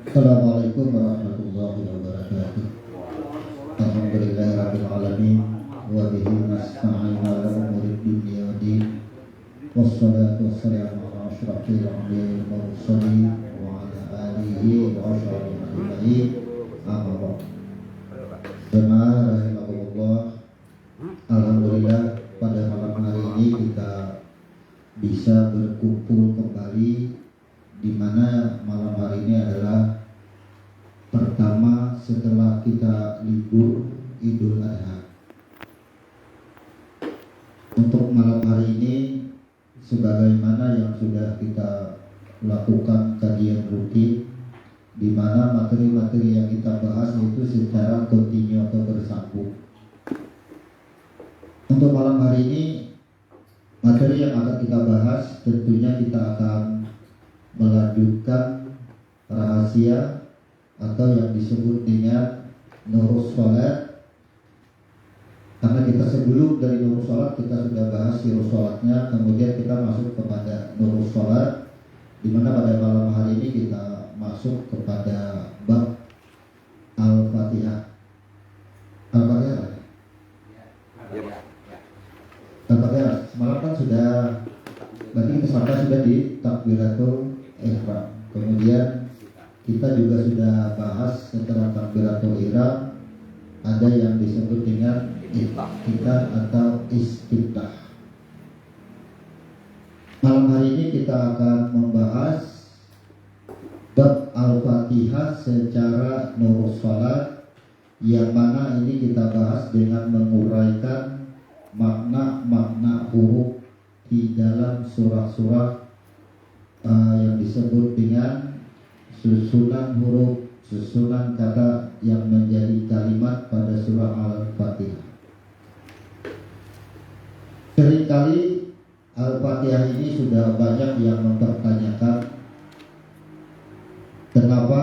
Assalamualaikum warahmatullahi wabarakatuh. Alhamdulillahirabbil alamin wa bihi nasta'inu ala umuri dunya waddin. Wassalatu wassalamu ala asyrafil anbiya'i wal mursalin wa ala alihi wa ashabihi ajma'in. Amma ba'd. Jemaah rahimakumullah. Alhamdulillah pada malam hari ini kita bisa berkumpul kembali, di mana malam hari ini adalah pertama setelah kita libur Idul Adha. Untuk malam hari ini, sebagaimana yang sudah kita lakukan kajian rutin, di mana materi-materi yang kita bahas itu secara kontinu atau bersambung. Untuk malam hari ini, materi yang akan kita bahas tentunya kita akan melanjutkan rahasia atau yang disebut dengan nurus sholat. Karena kita sebelum dari nurus sholat kita sudah bahas sirus sholatnya, kemudian kita masuk kepada nurus sholat, di mana pada malam hari ini kita masuk kepada bab Al-Fatihah. Al-Fatihah. Al-Fatihah. Semalam kan sudah, berarti kita sampai sudah di takbiratul ihram. Kemudian kita juga sudah bahas setelah takbiratul ihram ada yang disebut dengan iftitah atau istiftah. Malam hari ini kita akan membahas bab Al-Fatihah secara nurus salat, yang mana ini kita bahas dengan menguraikan makna-makna huruf di dalam surah-surah yang disebut dengan susunan huruf, susunan kata yang menjadi kalimat pada surah Al-Fatihah. Seringkali Al-Fatihah ini sudah banyak yang mempertanyakan kenapa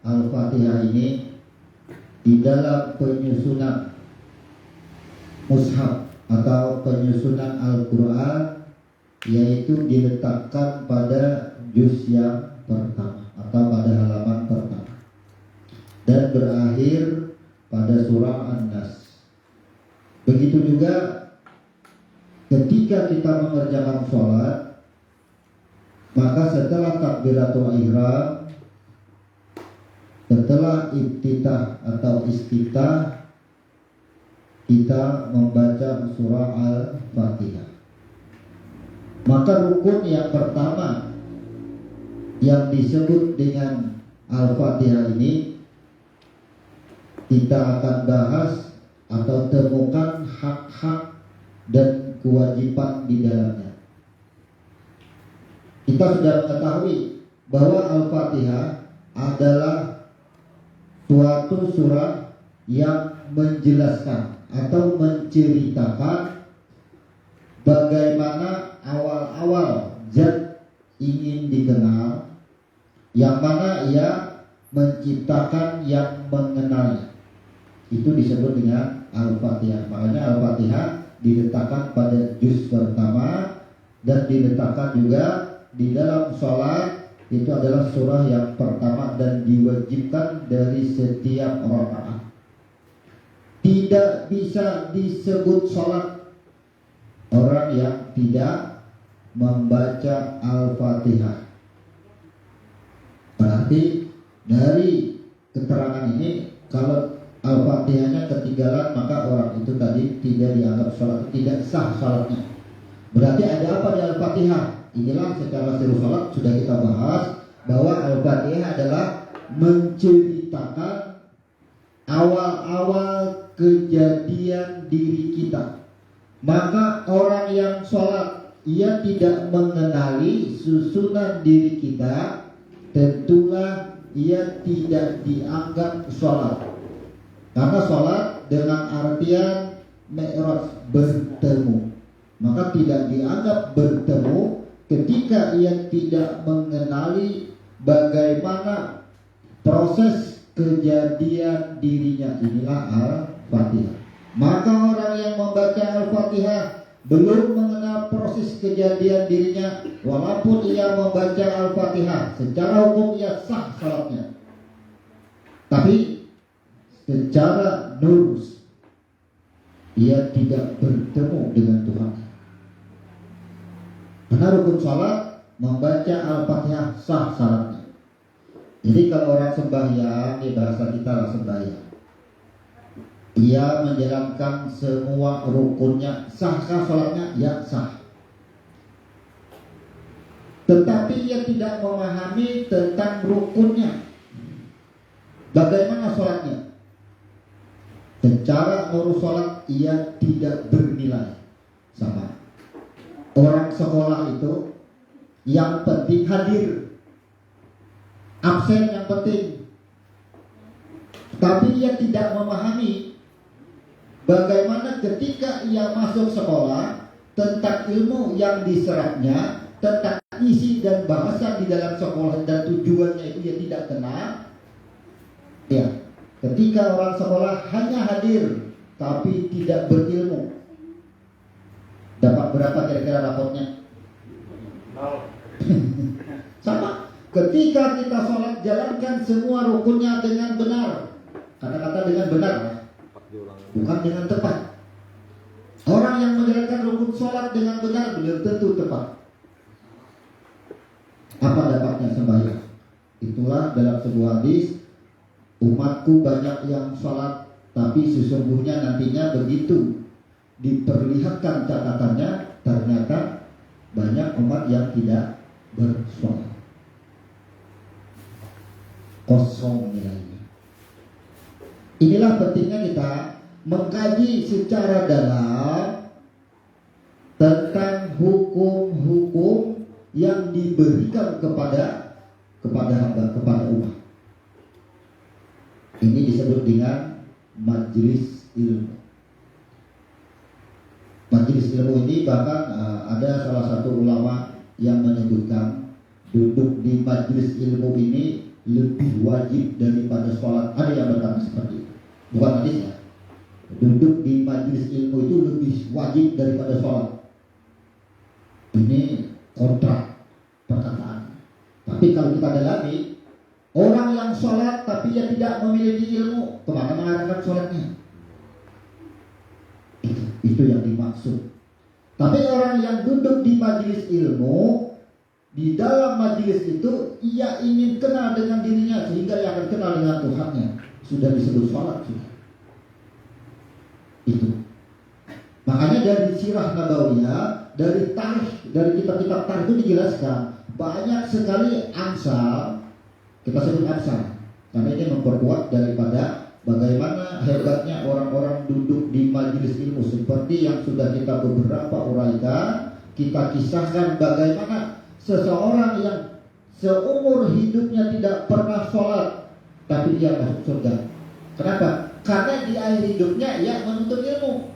Al-Fatihah ini di dalam penyusunan mushaf atau penyusunan Al-Quran yaitu diletakkan pada juz yang pertama atau pada halaman pertama dan berakhir pada surah An-Nas. Begitu juga ketika kita mengerjakan sholat, maka setelah takbiratul ihram, setelah iftitah atau istiftah, kita membaca surah Al-Fatihah. Maka rukun yang pertama yang disebut dengan Al-Fatihah ini kita akan bahas atau temukan hak-hak dan kewajiban di dalamnya. Kita sudah mengetahui bahwa Al-Fatihah adalah suatu surah yang menjelaskan atau menceritakan bagaimana awal-awal zat ingin dikenal, yang mana ia menciptakan yang mengenal. Itu disebut dengan Al-Fatihah. Makanya Al-Fatihah diletakkan pada juz pertama dan diletakkan juga di dalam sholat. Itu adalah surah yang pertama dan diwajibkan dari setiap rakaat. Tidak bisa disebut sholat orang yang tidak membaca Al-Fatihah. Berarti dari keterangan ini, kalau Al-Fatihahnya ketinggalan, maka orang itu tadi tidak dianggap sholat, tidak sah sholatnya. Berarti ada apa di Al-Fatihah? Inilah secara seru sholat sudah kita bahas bahwa Al-Fatihah adalah menceritakan awal-awal kejadian diri kita. Maka orang yang sholat, ia tidak mengenali susunan diri kita, tentulah ia tidak dianggap sholat. Karena sholat dengan artian mi'raj, bertemu. Maka tidak dianggap bertemu ketika ia tidak mengenali bagaimana proses kejadian dirinya. Inilah Al-Fatihah. Maka orang yang membaca Al-Fatihah belum mengenal proses kejadian dirinya, walaupun ia membaca Al-Fatihah, secara hukum ia sah salatnya. Tapi secara nurus ia tidak bertemu dengan Tuhan. Karena rukun salat membaca Al-Fatihah sah salatnya. Jadi kalau orang sembahyang, di bahasa kita lah sembahyang, ia menjalankan semua rukunnya, sahkah salatnya? Ya sah. Tetapi ia tidak memahami tentang rukunnya. Bagaimana salatnya? Secara nurus salat ia tidak bernilai sama. Orang sekolah itu yang penting hadir, absen yang penting. Tapi ia tidak memahami bagaimana ketika ia masuk sekolah, tentang ilmu yang diserapnya, tentang isi dan bahasa di dalam sekolah dan tujuannya itu ia tidak kenal. Ya, ketika orang sekolah hanya hadir tapi tidak berilmu, dapat berapa kira-kira rapotnya? Sama. Ketika kita sholat, jalankan semua rukunnya dengan benar. Kata-kata dengan benar, bukan dengan tepat. Orang yang menjalankan rukun sholat dengan benar belum tentu tepat. Apa dapatnya sembahyang? Itulah dalam sebuah hadis, umatku banyak yang sholat, tapi sesungguhnya nantinya begitu diperlihatkan catatannya, ternyata banyak umat yang tidak bersolat, kosong nilainya. Inilah pentingnya kita mengkaji secara dalam tentang hukum-hukum yang diberikan kepada hamba, kepada umat. Ini disebut dengan majelis ilmu. Majelis ilmu ini bahkan ada salah satu ulama yang menyebutkan duduk di majelis ilmu ini lebih wajib daripada sholat. Ada yang berkata seperti itu, bukan hadisnya. Duduk di majelis ilmu itu lebih wajib daripada sholat. Ini kontrak perkataan. Tapi kalau kita dalami, orang yang sholat tapi dia tidak memiliki ilmu, kemana mengarahkan sholatnya? Itu yang dimaksud. Tapi orang yang duduk di majelis ilmu, di dalam majelis itu ia ingin kenal dengan dirinya, sehingga ia akan kenal dengan Tuhannya. Sudah disebut sholat sudah. Itu. Makanya dari sirah nabawiyah, dari tarikh, dari kitab-kitab tarikh itu dijelaskan banyak sekali amsal. Kita sebut amsal karena ini memperkuat daripada bagaimana hebatnya orang-orang duduk di majelis ilmu, seperti yang sudah kita beberapa uraikan. Kita kisahkan bagaimana seseorang yang seumur hidupnya tidak pernah sholat, tapi dia masuk surga. Kenapa? Karena di akhir hidupnya ia menuntut ilmu.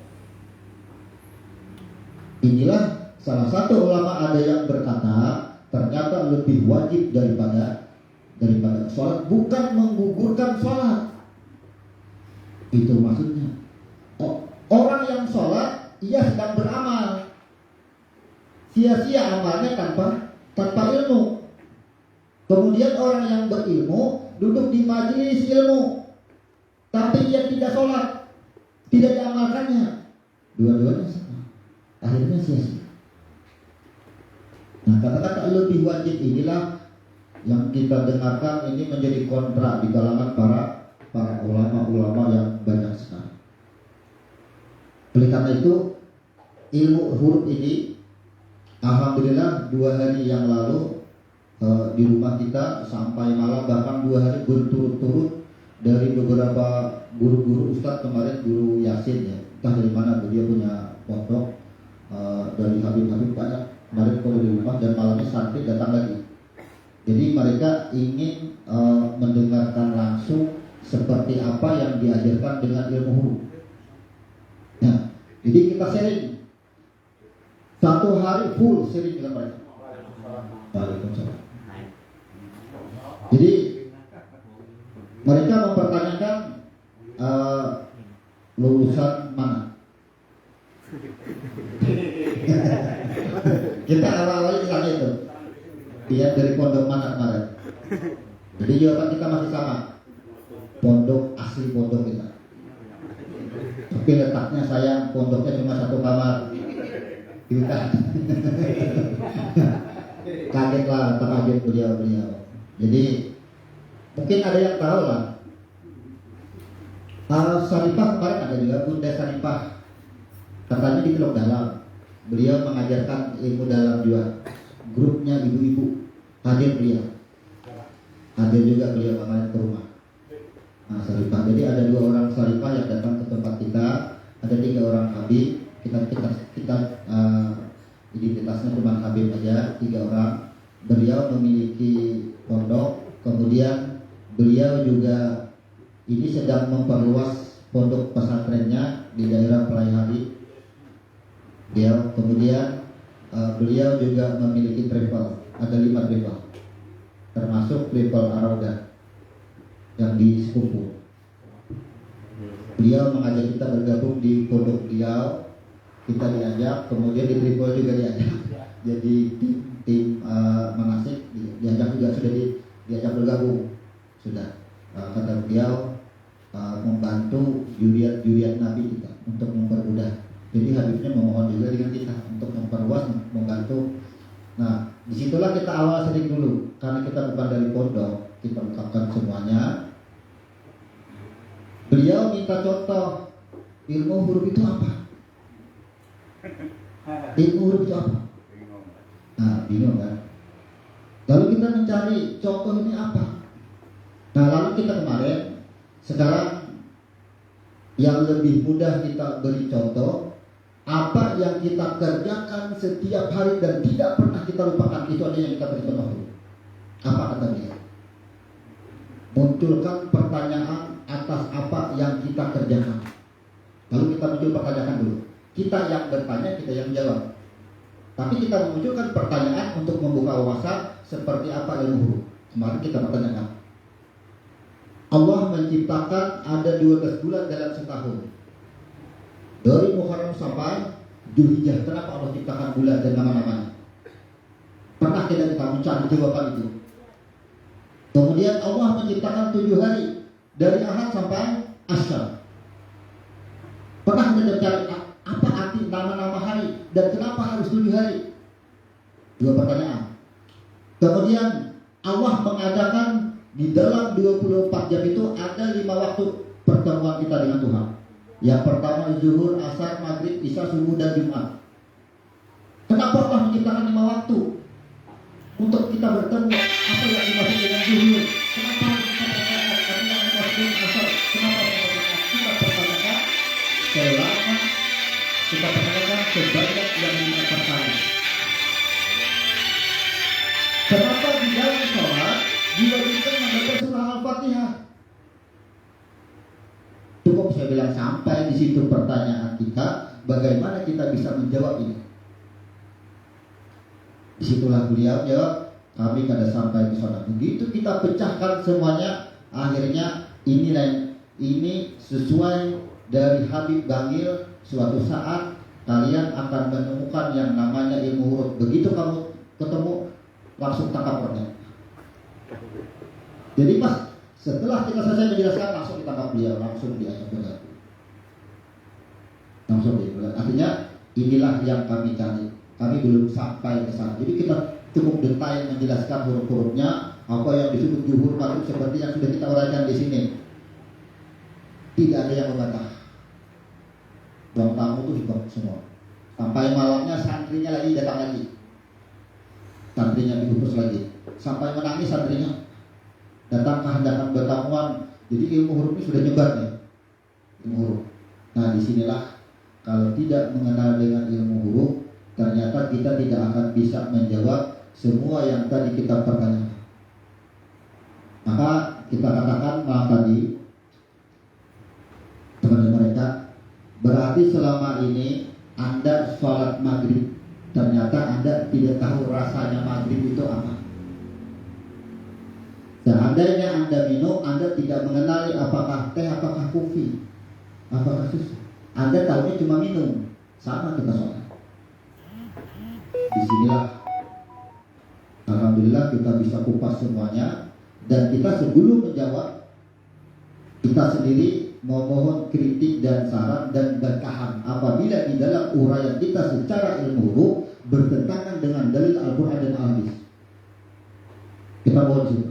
Inilah salah satu ulama ada yang berkata, ternyata lebih wajib daripada sholat, bukan menggugurkan sholat. Itu maksudnya. Orang yang sholat, ia sedang beramal. Sia-sia amalnya tanpa ilmu. Kemudian orang yang berilmu duduk di majelis ilmu, tapi ia tidak sholat, tidak diamalkannya. Dua-duanya sama. Akhirnya sia-sia. Nah, kata-kata lebih wajib inilah yang kita dengarkan ini menjadi kontrak di kalangan para ulama-ulama yang banyak sekali. Oleh karena itu, ilmu huruf ini, alhamdulillah 2 hari yang lalu di rumah kita sampai malam, bahkan 2 hari berturut-turut dari beberapa guru-guru ustadz. Kemarin guru Yasin ya, entah dari mana dia punya pondok, dari Habib-Habib banyak kemarin kalau di rumah, dan malamnya santri datang lagi. Jadi mereka ingin mendengarkan langsung seperti apa yang diajarkan dengan ilmu huruf. Nah, jadi kita sharing 1 hari full sharing dengan mereka. Waalaikumsalam. Jadi mereka mempertanyakan lulusan mana. Kita awal-awal ditanya itu, dia dari pondok mana kemarin. Jadi jawaban kita masih sama. pondok asli pondok kita. Tapi letaknya sayang, pondoknya cuma satu kamar. Kita kaget lah, terkaget beliau. Jadi mungkin ada yang tahu lah. Saripah kemarin ada juga, Bunda Saripah. Katanya di Teluk Dalam. Beliau mengajarkan ilmu dalam juga. Grupnya ibu-ibu hadir beliau. Hadir juga beliau kemarin ke rumah. Nah, Saripah. Jadi ada 2 orang Saripah yang datang ke tempat kita. Ada 3 orang habib. Kita identitasnya cuma habib aja, 3 orang. Beliau memiliki pondok. Kemudian beliau juga ini sedang memperluas pondok pesantrennya di daerah Pelaihari. Kemudian beliau juga memiliki travel, ada 5 travel, termasuk travel Arauda yang di Sekupu. Beliau mengajak kita bergabung di pondok beliau, kita diajak, kemudian di travel juga diajak. Jadi tim manasik diajak juga, sudah diajak bergabung sudah. Kata beliau membantu juriat Nabi kita untuk mempermudah. Jadi habibnya memohon juga dengan kita untuk memperluas, membantu. Nah, disitulah kita awal sedikit dulu, karena kita bukan dari pondok, kita ungkapkan semuanya. Beliau minta contoh ilmu huruf itu apa? Ilmu huruf itu apa? Nah, bingung kan? Lalu kita mencari contoh ini apa? Nah, lalu kita kemarin, sekarang yang lebih mudah kita beri contoh. Apa yang kita kerjakan setiap hari dan tidak pernah kita lupakan, itu aja yang kita beri contoh. Apa kata dia? Munculkan pertanyaan atas apa yang kita kerjakan. Lalu kita muncul pertanyaan dulu. Kita yang bertanya, kita yang jawab. Tapi kita memunculkan pertanyaan untuk membuka wawasan seperti apa ilmu huruf. Kemarin kita pertanyakan. Allah menciptakan ada 12 bulan dalam setahun. Dari Muharram sampai Dzulhijjah. Kenapa Allah ciptakan bulan dan nama-namanya? Pernah tidak kita mencari jawaban itu? Kemudian Allah menciptakan 7 hari dari Ahad sampai Asyar. Pernah kita mencari apa arti nama-nama hari dan kenapa harus 7 hari? 2 pertanyaan. Kemudian Allah mengadakan di dalam 24 jam itu ada 5 waktu pertemuan kita dengan Tuhan. Yang pertama zuhur, asar, maghrib, isya, subuh, dan Jumat. Kenapa Allah menciptakan 5 waktu untuk kita bertemu? Apa yang dimaksud dengan zuhur? Kenapa kita pertanyakan? Apa yang dimaksud dengan asar? Kenapa kita pertanyakan? Selama kita pertanyakan sebanyak yang 5 pertanyaan. Kenapa di dalam sholat diwajibkan membaca surah Al-Fatihah? Cukup saya bilang sampai di situ pertanyaan kita, bagaimana kita bisa menjawab ini? Disitulah beliau jawab, kami kada sampai ke sana. Begitu kita pecahkan semuanya, akhirnya ini sesuai dari Habib Bangil. Suatu saat kalian akan menemukan yang namanya ilmu huruf. Begitu kamu ketemu, langsung tangkap pertanyaan. Jadi pas setelah kita selesai menjelaskan, langsung ditangkap beliau, langsung diajak bergabung. Langsung diajak. Artinya inilah yang kami cari. Kami belum sampai ke sana. Jadi kita cukup detail menjelaskan huruf-hurufnya, apa yang disebut zuhur, maghrib seperti yang sudah kita uraikan di sini. Tidak ada yang membantah. Ruang tamu itu hidup semua. Sampai malamnya santrinya lagi datang lagi. Santrinya dihubus lagi. Sampai menangis santrinya. Datang kehendakan bertamuan. Jadi ilmu huruf ini sudah nyebar nih. Ilmu huruf. Nah, disinilah kalau tidak mengenal dengan ilmu huruf, ternyata kita tidak akan bisa menjawab semua yang tadi kita pertanyakan. Maka kita katakan malam tadi kepada mereka, berarti selama ini Anda sholat maghrib, ternyata Anda tidak tahu rasanya maghrib itu apa. Seandainya Anda minum, Anda tidak mengenali apakah teh, apakah kopi, apakah susu. Anda tahunya cuma minum. Sama kita sholat. Disinilah alhamdulillah kita bisa kupas semuanya. Dan kita sebelum menjawab, Kita sendiri memohon kritik dan saran dan bantahan apabila di dalam uraian kita secara ilmu bertentangan dengan dalil Al-Quran dan Al-Hadis. Kita mohon situ.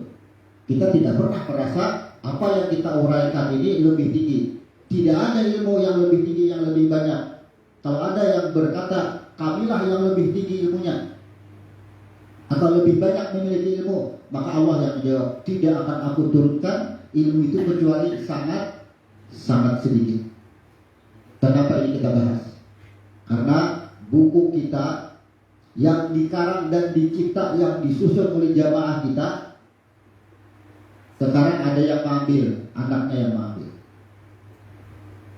Kita tidak pernah merasa apa yang kita uraikan ini lebih tinggi. Tidak ada ilmu yang lebih tinggi, yang lebih banyak. Kalau ada yang berkata kamilah yang lebih tinggi ilmunya atau lebih banyak memiliki ilmu, maka Allah yang menjawab, tidak akan aku turunkan ilmu itu kecuali sangat sedikit. Kenapa ini kita bahas? Karena buku kita yang dikarang dan dicipta, yang disusun oleh jamaah kita, sekarang ada yang mengambil, anaknya yang mengambil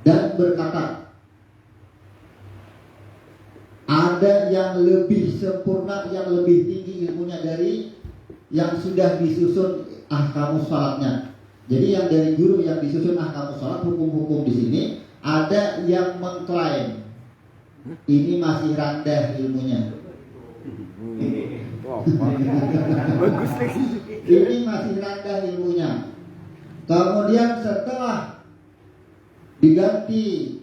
dan berkata ada yang lebih sempurna, yang lebih tinggi ilmunya dari yang sudah disusun ahkamus salatnya. Jadi yang dari guru yang disusun ahkamus salat, hukum-hukum di sini, ada yang mengklaim ini masih rendah ilmunya. Bagus lagi. Ini masih rendah ilmunya. Kemudian setelah diganti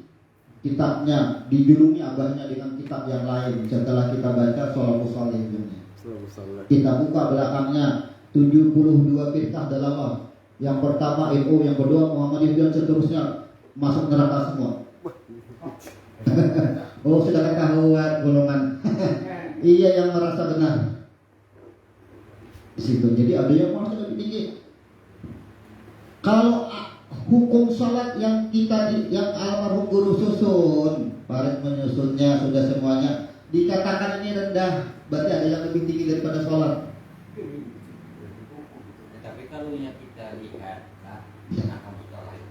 kitabnya, dijulungi abahnya dengan kitab yang lain, setelah kita baca Shalawus Salih ilmunya, kita buka belakangnya 72 firqah dalawah. Yang pertama NU, yang kedua Muhammadiyah dan seterusnya, masuk neraka semua. Oh, sudah ketahuan golongan. Iya, yang merasa benar di situ. Jadi ada yang merasa lebih tinggi. Kalau hukum salat yang yang almarhum guru susun, Farid menyusunnya, sudah semuanya dikatakan ini rendah, berarti ada yang lebih tinggi daripada salat. Tapi kalau yang kita lihat, akan salat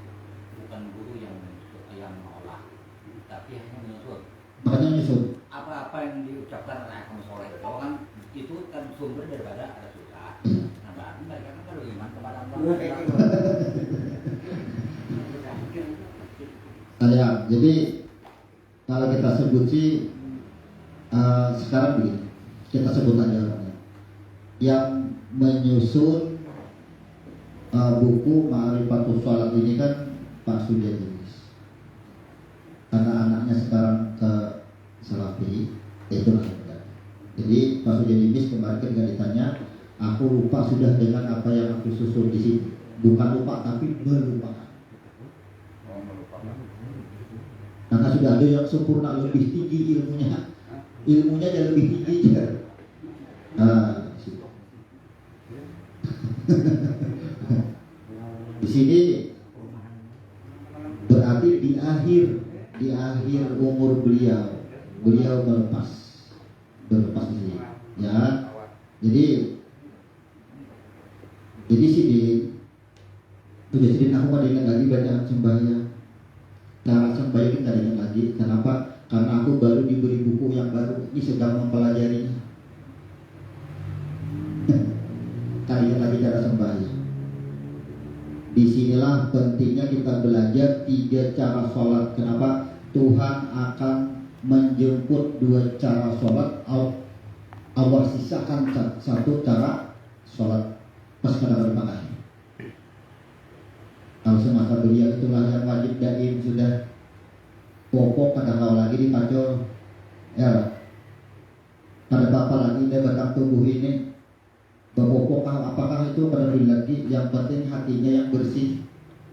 bukan guru yang mengolah, tapi hanya menyusun. Makanya menyusun. Apa yang diucapkan oleh akan salat itu kan sumber daripada ada susah. Nah, berarti mereka kan kalau iman kepada Allah. Ya, jadi kalau kita sebut sih sekarang begini, kita sebut aja orangnya. Yang menyusun buku Ma'rifatus Shalat ini kan Pak Sujajilis. Karena anaknya sekarang ke Salafi, itu lah. Jadi Pak Sujajilis kemarin ketika ditanya, aku lupa sudah dengan apa yang aku susun di sini. Bukan lupa, tapi melupakan. Karena sudah ada yang sempurna, lebih tinggi ilmunya, ilmunya yang lebih tinggi. Di sini berarti di akhir umur beliau berlepas di sini, ya. Jadi sini sudah sedih aku pada ingat lagi bacaan sembahyang. Cara sembahyang kita ingat lagi. Kenapa? Karena aku baru diberi buku yang baru, ini sedang mempelajarinya. Ingat lagi cara sembahyang. Disinilah pentingnya kita belajar 3 cara sholat. Kenapa? Tuhan akan menjemput 2 cara sholat. Allah sisakan 1 cara sholat pas pada berpakai. Kalau semasa beliau itulah yang wajib daim sudah pokok pada kau lagi dipacul, ya. Pada bapak lagi dia batang tubuh ini berpokok apakah itu pada lagi. Yang penting hatinya yang bersih.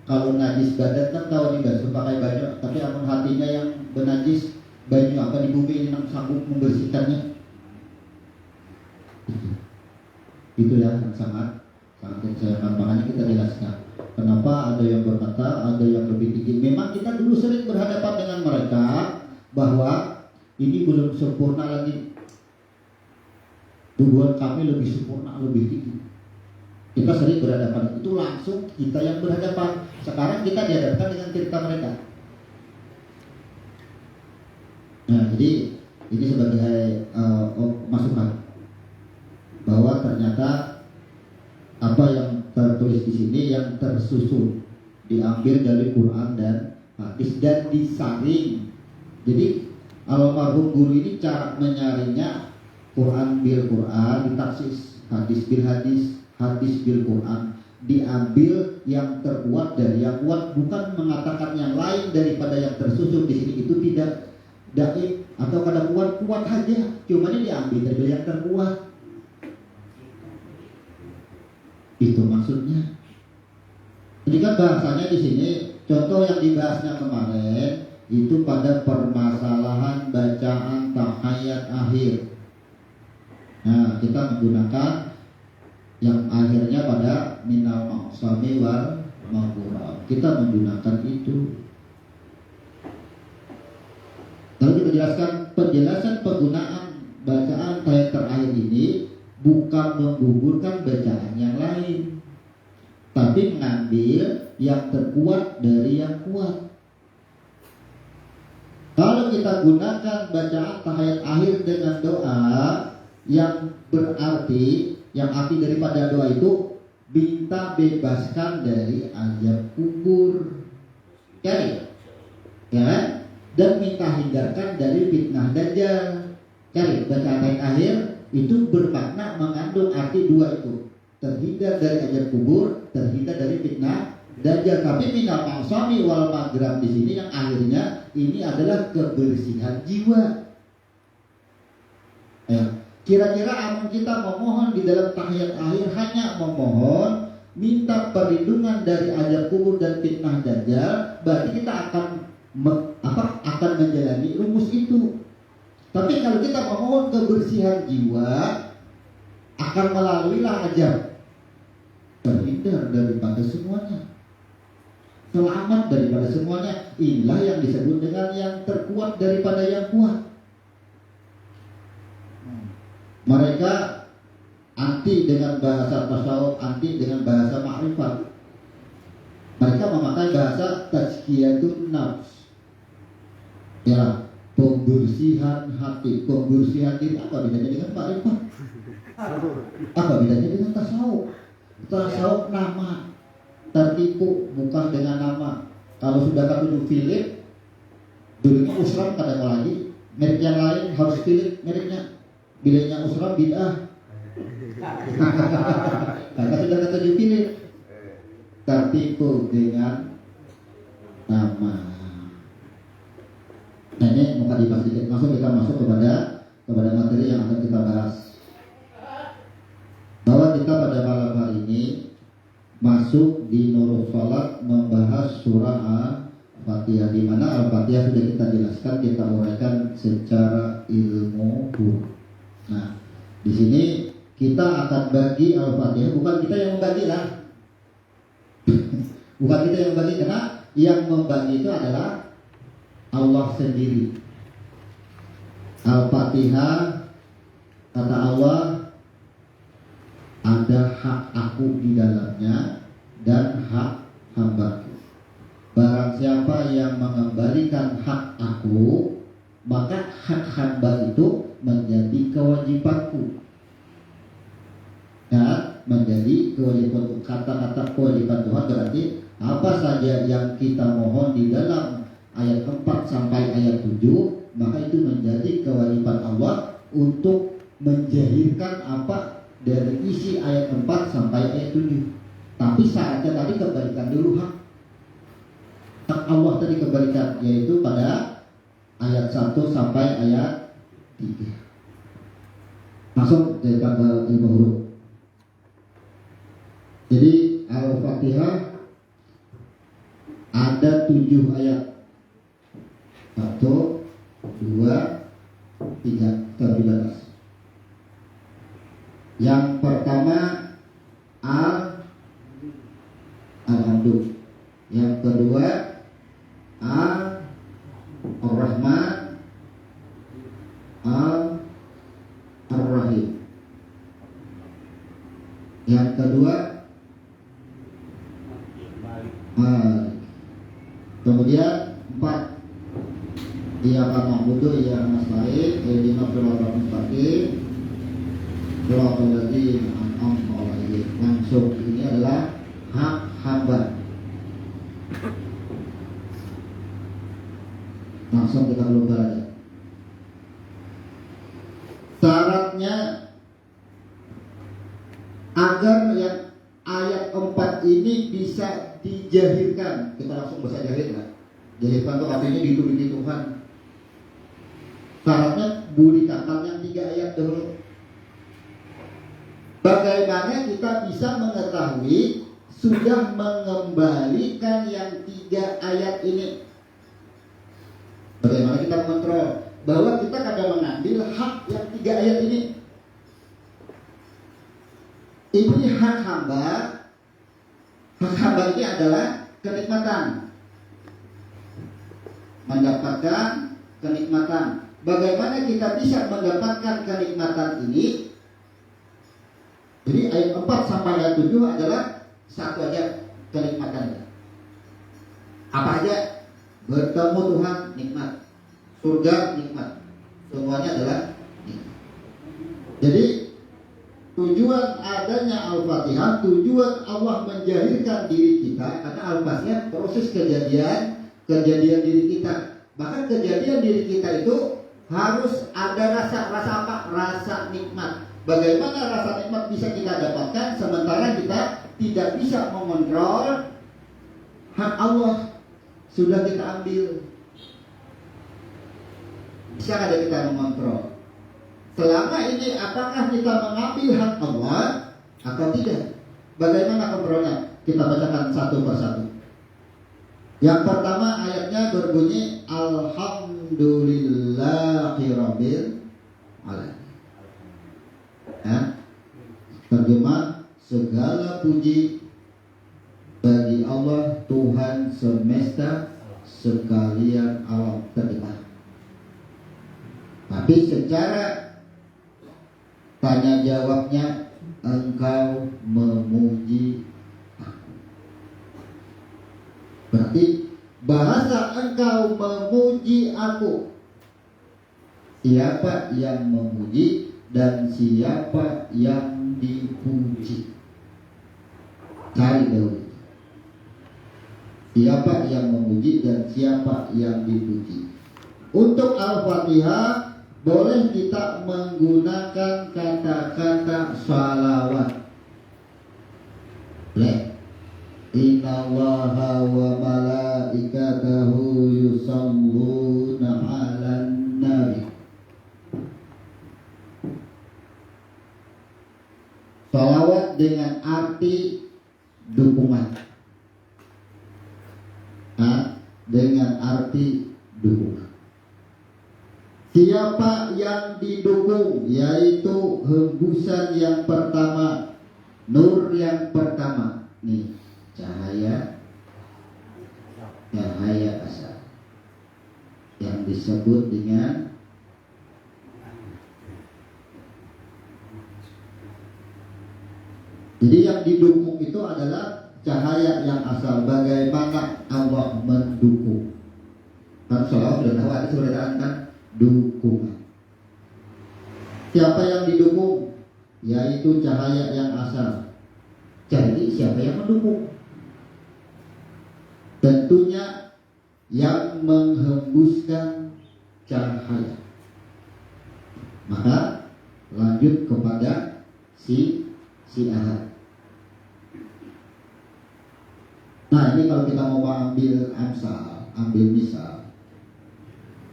Kalau najis badan kan tahu nih basuh pakai baju, tapi amun hatinya yang benajis, baju apa di bumi ini yang sanggup membersihkannya. Itu yang sangat disayangkan. Makanya kita jelaskan kenapa ada yang berkata ada yang lebih tinggi. Memang kita dulu sering berhadapan dengan mereka bahwa ini belum sempurna lagi, tujuan kami lebih sempurna, lebih tinggi. Kita sering berhadapan, itu langsung kita yang berhadapan. Sekarang kita dihadapkan dengan cerita mereka. Nah, jadi ini sebagai masukan bahwa ternyata apa yang tertulis di sini yang tersusun diambil dari Quran dan hadis dan disaring. Jadi almarhum guru ini cara Quran bil Quran ditaksis, hadis bil hadis, hadis bil Quran, diambil yang terkuat dari yang kuat, bukan mengatakan yang lain daripada yang tersusun di sini itu tidak daif atau kada kuat aja, cuma ini diambil dari yang terkuat. Itu maksudnya. Jadi kan bahasanya di sini, contoh yang dibahasnya kemarin itu pada permasalahan bacaan tahiyat akhir. Nah, kita menggunakan yang akhirnya pada minal maqsami wal maghfurah. Kita menggunakan itu. Lalu kita jelaskan penjelasan penggunaan bacaan tahiyat terakhir ini bukan menggugurkan bacaan yang lain, tapi mengambil yang terkuat dari yang kuat. Kalau kita gunakan bacaan tahiyat akhir dengan doa yang berarti, yang arti daripada doa itu minta bebaskan dari azab kubur, ya kan? Dan minta hindarkan dari fitnah dajjal. Cari bacaan tahiyat akhir itu bermakna mengandung arti dua itu, terhindar dari azab kubur, terhindar dari fitnah dajjal. Tapi minal maqsami wal maghfirah di sini yang akhirnya ini adalah kebersihan jiwa. Ya. Kira-kira amun kita memohon di dalam tahiyat akhir hanya memohon minta perlindungan dari azab kubur dan fitnah dajjal, berarti kita akan menjalani rumus itu. Tapi kalau kita memohon kebersihan jiwa, akan melaluilah azab, terhindar daripada semuanya, selamat daripada semuanya. Inilah yang disebut dengan yang terkuat daripada yang kuat. Mereka anti dengan bahasa tasawuf, anti dengan bahasa ma'rifat. Mereka memakai bahasa tazkiyatun nafs. Ya, pembersihan hati, pembersihan diri. Apa bedanya dengan ma'rifat? Apa bedanya dengan tasawuf? Tasawuf nama, tertipu bukan dengan nama. Kalau sudah ketujuh Philip, dulunya Usram kadang lagi, merek yang lain harus Philip mereknya. Bilanya Usram bid'ah. Karena sudah ketujuh Philip, tertipu dengan nama. Nah, ini muka dibahas sedikit. Langsung kita masuk kepada materi yang akan kita bahas. Bahwa kita pada malam hari ini masuk di Nurul Salat membahas surah Al-Fatihah, di mana Al-Fatihah sudah kita jelaskan, kita uraikan secara ilmu. Nah, di sini kita akan bagi Al-Fatihah, bukan kita yang membagi lah. Bukan kita yang membagi, karena yang membagi itu adalah Allah sendiri. Al-Fatihah, kata Allah, ada hak aku di dalamnya dan hak hamba. Barang siapa yang mengembalikan hak aku, maka hak hamba itu menjadi kewajibanku. Ya, menjadi kewajiban. Kata-kata kewajiban Tuhan berarti apa saja yang kita mohon di dalam ayat 4 sampai ayat 7, maka itu menjadi kewajiban Allah untuk menjahirkan apa dari isi ayat 4 sampai ayat 7. Tapi saatnya tadi kembalikan dulu hak Allah tadi kembalikan, yaitu pada ayat 1 sampai ayat 3. Langsung dari kata ilmu huruf. Jadi Al-Fatihah ada 7 ayat. 1, 2, 3, 13. Yang pertama Al-Hamdu. Yang kedua Ar-Rahman, Ar-Rahim. Yang kedua kemudian 4 Iyyaka na'budu wa iyyaka nasta'in ihdinas siratal mustaqim siratal ladzina an'amta 'alaihim. Langsung ini adalah hak hamba. Langsung kita keluar aja. Syaratnya agar yang ayat 4 ini bisa dijahirkan. Kita langsung bahasa jahir lah. Jahirkan itu artinya dituruti Tuhan. Syaratnya budi katalnya 3 ayat dulu. Bagaimana kita bisa mengetahui sudah mengembalikan yang 3 ayat ini? Bagaimana kita mengontrol bahwa kita kadang mengambil hak yang 3 ayat ini? Ini hak hamba. Hak hamba ini adalah kenikmatan. Mendapatkan kenikmatan. Bagaimana kita bisa mendapatkan kenikmatan ini? Jadi ayat 4 sampai ayat 7 adalah satu aja kenikmatannya. Apa aja? Bertemu Tuhan nikmat, surga nikmat, semuanya adalah nikmat. Jadi tujuan adanya Al-Fatihah, tujuan Allah menjahirkan diri kita, karena Al-Fatihah proses kejadian diri kita. Bahkan kejadian diri kita itu harus ada rasa apa? Rasa nikmat. Bagaimana rasa nikmat bisa kita dapatkan sementara kita tidak bisa mengontrol hak Allah? Sudah kita ambil. Bisa ada kita mengontrol. Selama ini apakah kita mengambil hak Allah atau tidak? Bagaimana kontrolnya? Kita bacakan satu persatu. Yang pertama ayatnya berbunyi Alhamdulillahirabbil alamin. Terjemah, segala puji bagi Allah Tuhan semesta sekalian alam terjemah. Tapi secara tanya jawabnya, engkau memuji aku. Berarti bahasa engkau memuji aku. Siapa yang memuji dan siapa yang dipuji? Cari dahulu. Siapa yang memuji dan siapa yang dipuji? Untuk Al-Fatihah boleh kita menggunakan kata-kata salawat. Boleh. Innallaha wa malaikatahu yusalluna 'alan nabi. Salawat dengan arti dukungan. Dengan arti dukungan. Siapa yang didukung, yaitu hembusan yang pertama, nur yang pertama. Nih, cahaya asal yang disebut dengan jadi yang didukung itu adalah cahaya yang asal. Bagaimana Allah mendukung? Kan sholawat sudah tahu ada sebenarnya kan dukungan. Siapa yang didukung? Yaitu cahaya yang asal. Jadi siapa yang mendukung? Tentunya yang menghembuskan cahaya. Maka lanjut kepada si ahad. Nah, ini kalau kita mau ambil misal,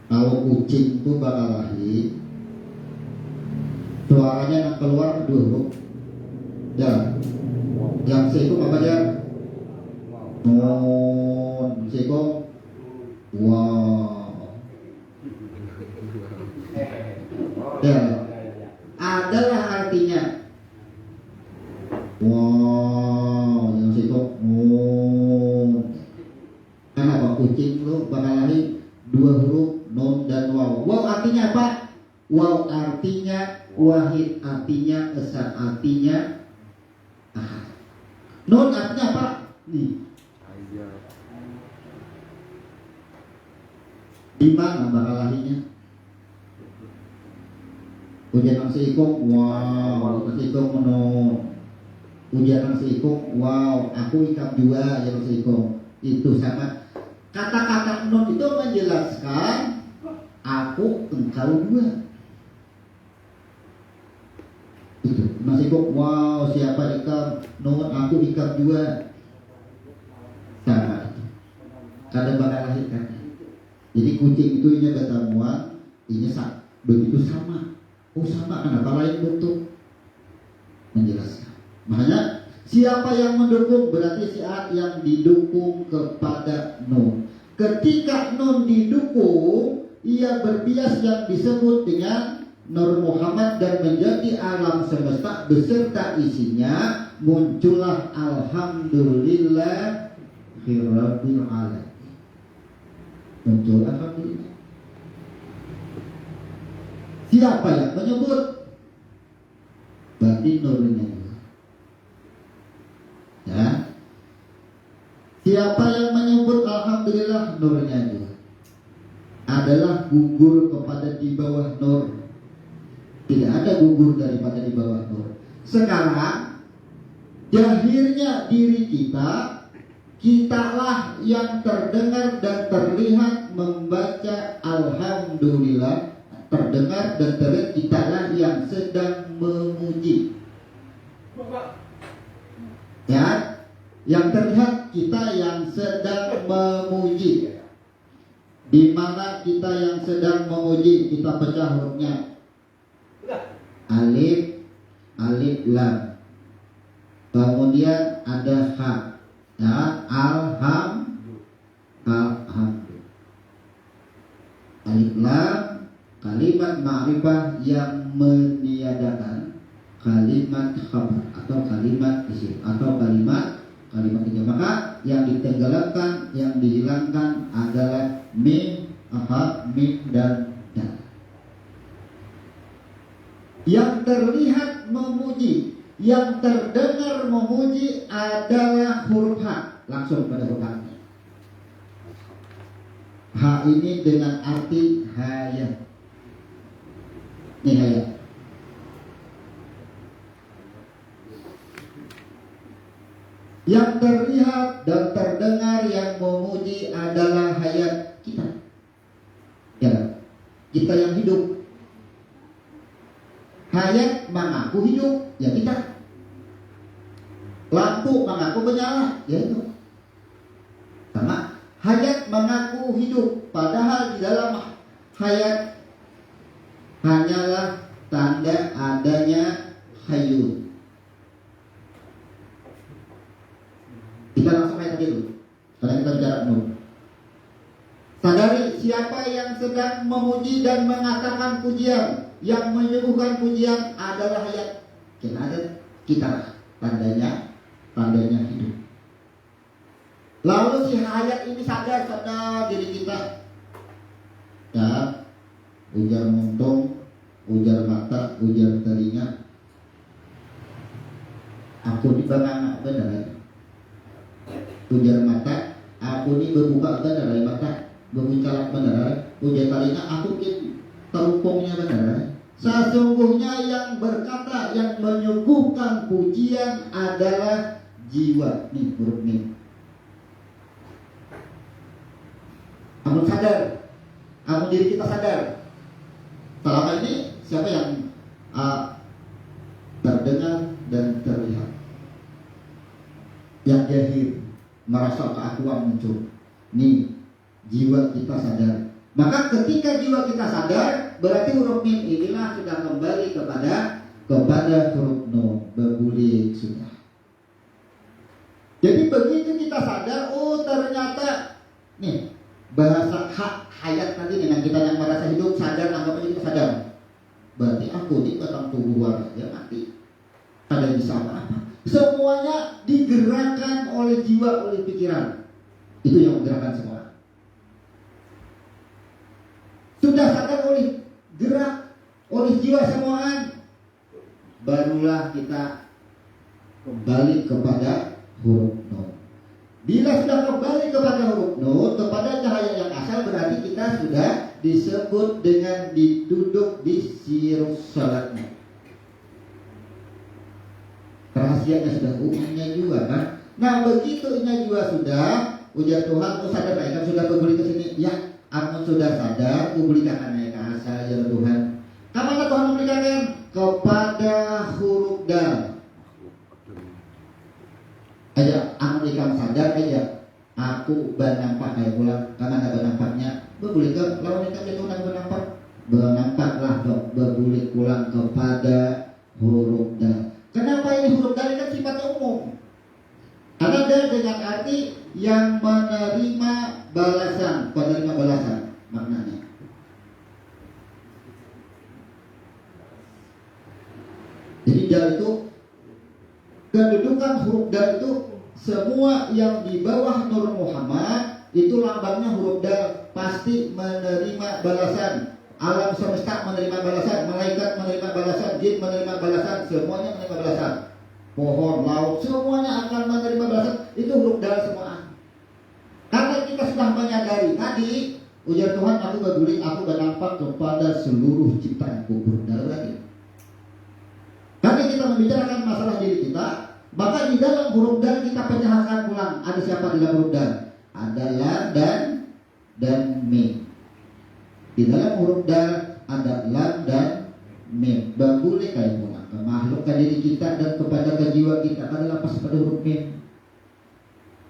kalau kucing itu bakal lahir, suaranya yang keluar 2 huruf. Dan yang seko apa aja? Non, seko. Wow. Ya, adalah artinya. Wow, yang seko. Kenapa kucing lu bakal lahir 2 huruf non dan waw. Waw artinya apa? Waw artinya wahid, artinya esa, artinya ahad. Non artinya apa? Nih. Di mana bakal lahirnya? Ujian nang seikong, wow, nang seikong menon. Ujian nang seikong, wow, aku ikam juga yang seikong. Itu sama. Kata-kata non itu menjelaskan aku, engkau dua. Itu masih kok wow, siapa ikam non, aku ikam dua. kada bakal lahirkan. Jadi kucing itu inya ketemuan, inya begitu sama. Oh sama, kenapa lain bentuk? Menjelaskan. Makanya siapa yang mendukung berarti si A yang didukung kepada Nun. Ketika Nun didukung, ia berbias yang disebut dengan Nur Muhammad dan menjadi alam semesta beserta isinya, muncullah alhamdulillah rabbil alamin. Muncul alhamdulillah. Siapa yang menyebut? Berarti nurnya juga. Ya. Siapa yang menyebut alhamdulillah nurnya juga adalah gugur kepada di bawah nur. Tidak ada gugur daripada di bawah nur. Sekarang akhirnya diri kita, kitalah yang terdengar dan terlihat membaca alhamdulillah. Terdengar dan terlihat kitalah yang sedang memuji. Ya, yang terlihat kita yang sedang memuji. Di mana kita yang sedang memuji, kita pecah hurufnya. Alif, alif lam. Kemudian ada ha. Ya, alham, alif lam. Kalimat ma'rifah yang meniadakan kalimat khabar atau kalimat isim atau kalimat isim. Maka yang ditenggelamkan, yang dihilangkan adalah mim, mim dan dal. Yang terlihat memuji, yang terdengar memuji adalah huruf ha. Langsung pada huruf ha. Ha ini dengan arti hayat. Nihayat. Yang terlihat dan terdengar yang memuji adalah hayat kita. Ya, kita yang hidup. Hayat mengaku hidup, ya kita. Lampu mengaku menyala, ya itu. Sama, hayat mengaku hidup, padahal di dalam hayat hanyalah tanda adanya hayyun. Kita langsung ayat tadi dulu, karena kita bicara nur. Sadari siapa yang sedang memuji dan mengatakan pujian, yang menyuguhkan pujian adalah hayat. Kita ada kita tandanya hidup. Lalu si hayat ini sadar diri kita. Ya. Ujar muntung, ujar mata, ujar telinga. Aku di banganga benar. Ujar mata, aku ini berbuka benar mata, berbicara benar. Ujar telinga, aku ini terupungnya benar. Sesungguhnya yang berkata, yang menyuguhkan pujian adalah jiwa. Nih huruf nih. Kamu sadar, kamu diri kita sadar. Selama ini siapa yang terdengar dan terlihat, yang jahil merasa keakuan muncul. Nih jiwa kita sadar. Maka ketika jiwa kita sadar, berarti huruf mim inilah sudah kembali kepada huruf nun, bergulir sudah. Jadi begitu kita sadar, oh ternyata nih bahasa hayat tadi dengan kita yang merasa hidup sadar, anggap aja kita sadar. Berarti aku di dalam tubuh warga mati. Ada bisa apa-apa. Semuanya digerakkan oleh jiwa, oleh pikiran. Itu yang menggerakkan semua. Sudah sadar oleh gerak, oleh jiwa semuaan, barulah kita kembali kepada huruf nun. Bila sudah kembali kepada huruf nun, kepada cahaya yang asal, berarti kita sudah disebut dengan diduduk di sirus salatnya. Rahasianya sudah umumnya juga kan. Nah begitu nya juga sudah, ujar Tuhan, sadar kan sudah kembali ke sini. Ya, aku sudah sadar, kuberikan naik ke asal ya Tuhan. Kemana Tuhan memberikan? Kepada huruf dal. Aja, aku ikan sadar aja. Aku bernampak kayak pulang karena ada bernampaknya berbulik ke lawan itu nak bernampaklah berbulik pulang kepada huruf dal. Kenapa ini huruf dal kan sifatnya umum? Karena dal dengan arti yang menerima balasan maknanya. Jadi dal itu kedudukan huruf dal itu semua yang di bawah Nur Muhammad itu lambangnya huruf dal, pasti menerima balasan. Alam semesta menerima balasan, malaikat menerima balasan, jin menerima balasan, semuanya menerima balasan. Pohon, laut, semuanya akan menerima balasan. Itu huruf dal semua. Karena kita sudah menyadari tadi, ujar Tuhan, aku berguling, aku bernampak kepada seluruh ciptaanku. Huruf dal lagi. Karena kita membicarakan masalah diri kita, maka di dalam huruf dal kita penjelasan pulang. Ada siapa di dalam huruf dal? Ada la dan mim. Di dalam huruf dal ada lam dan mim. Boleh kalian pulang ke makhluk ke diri kita dan kepada ke jiwa kita adalah pas pada huruf mim.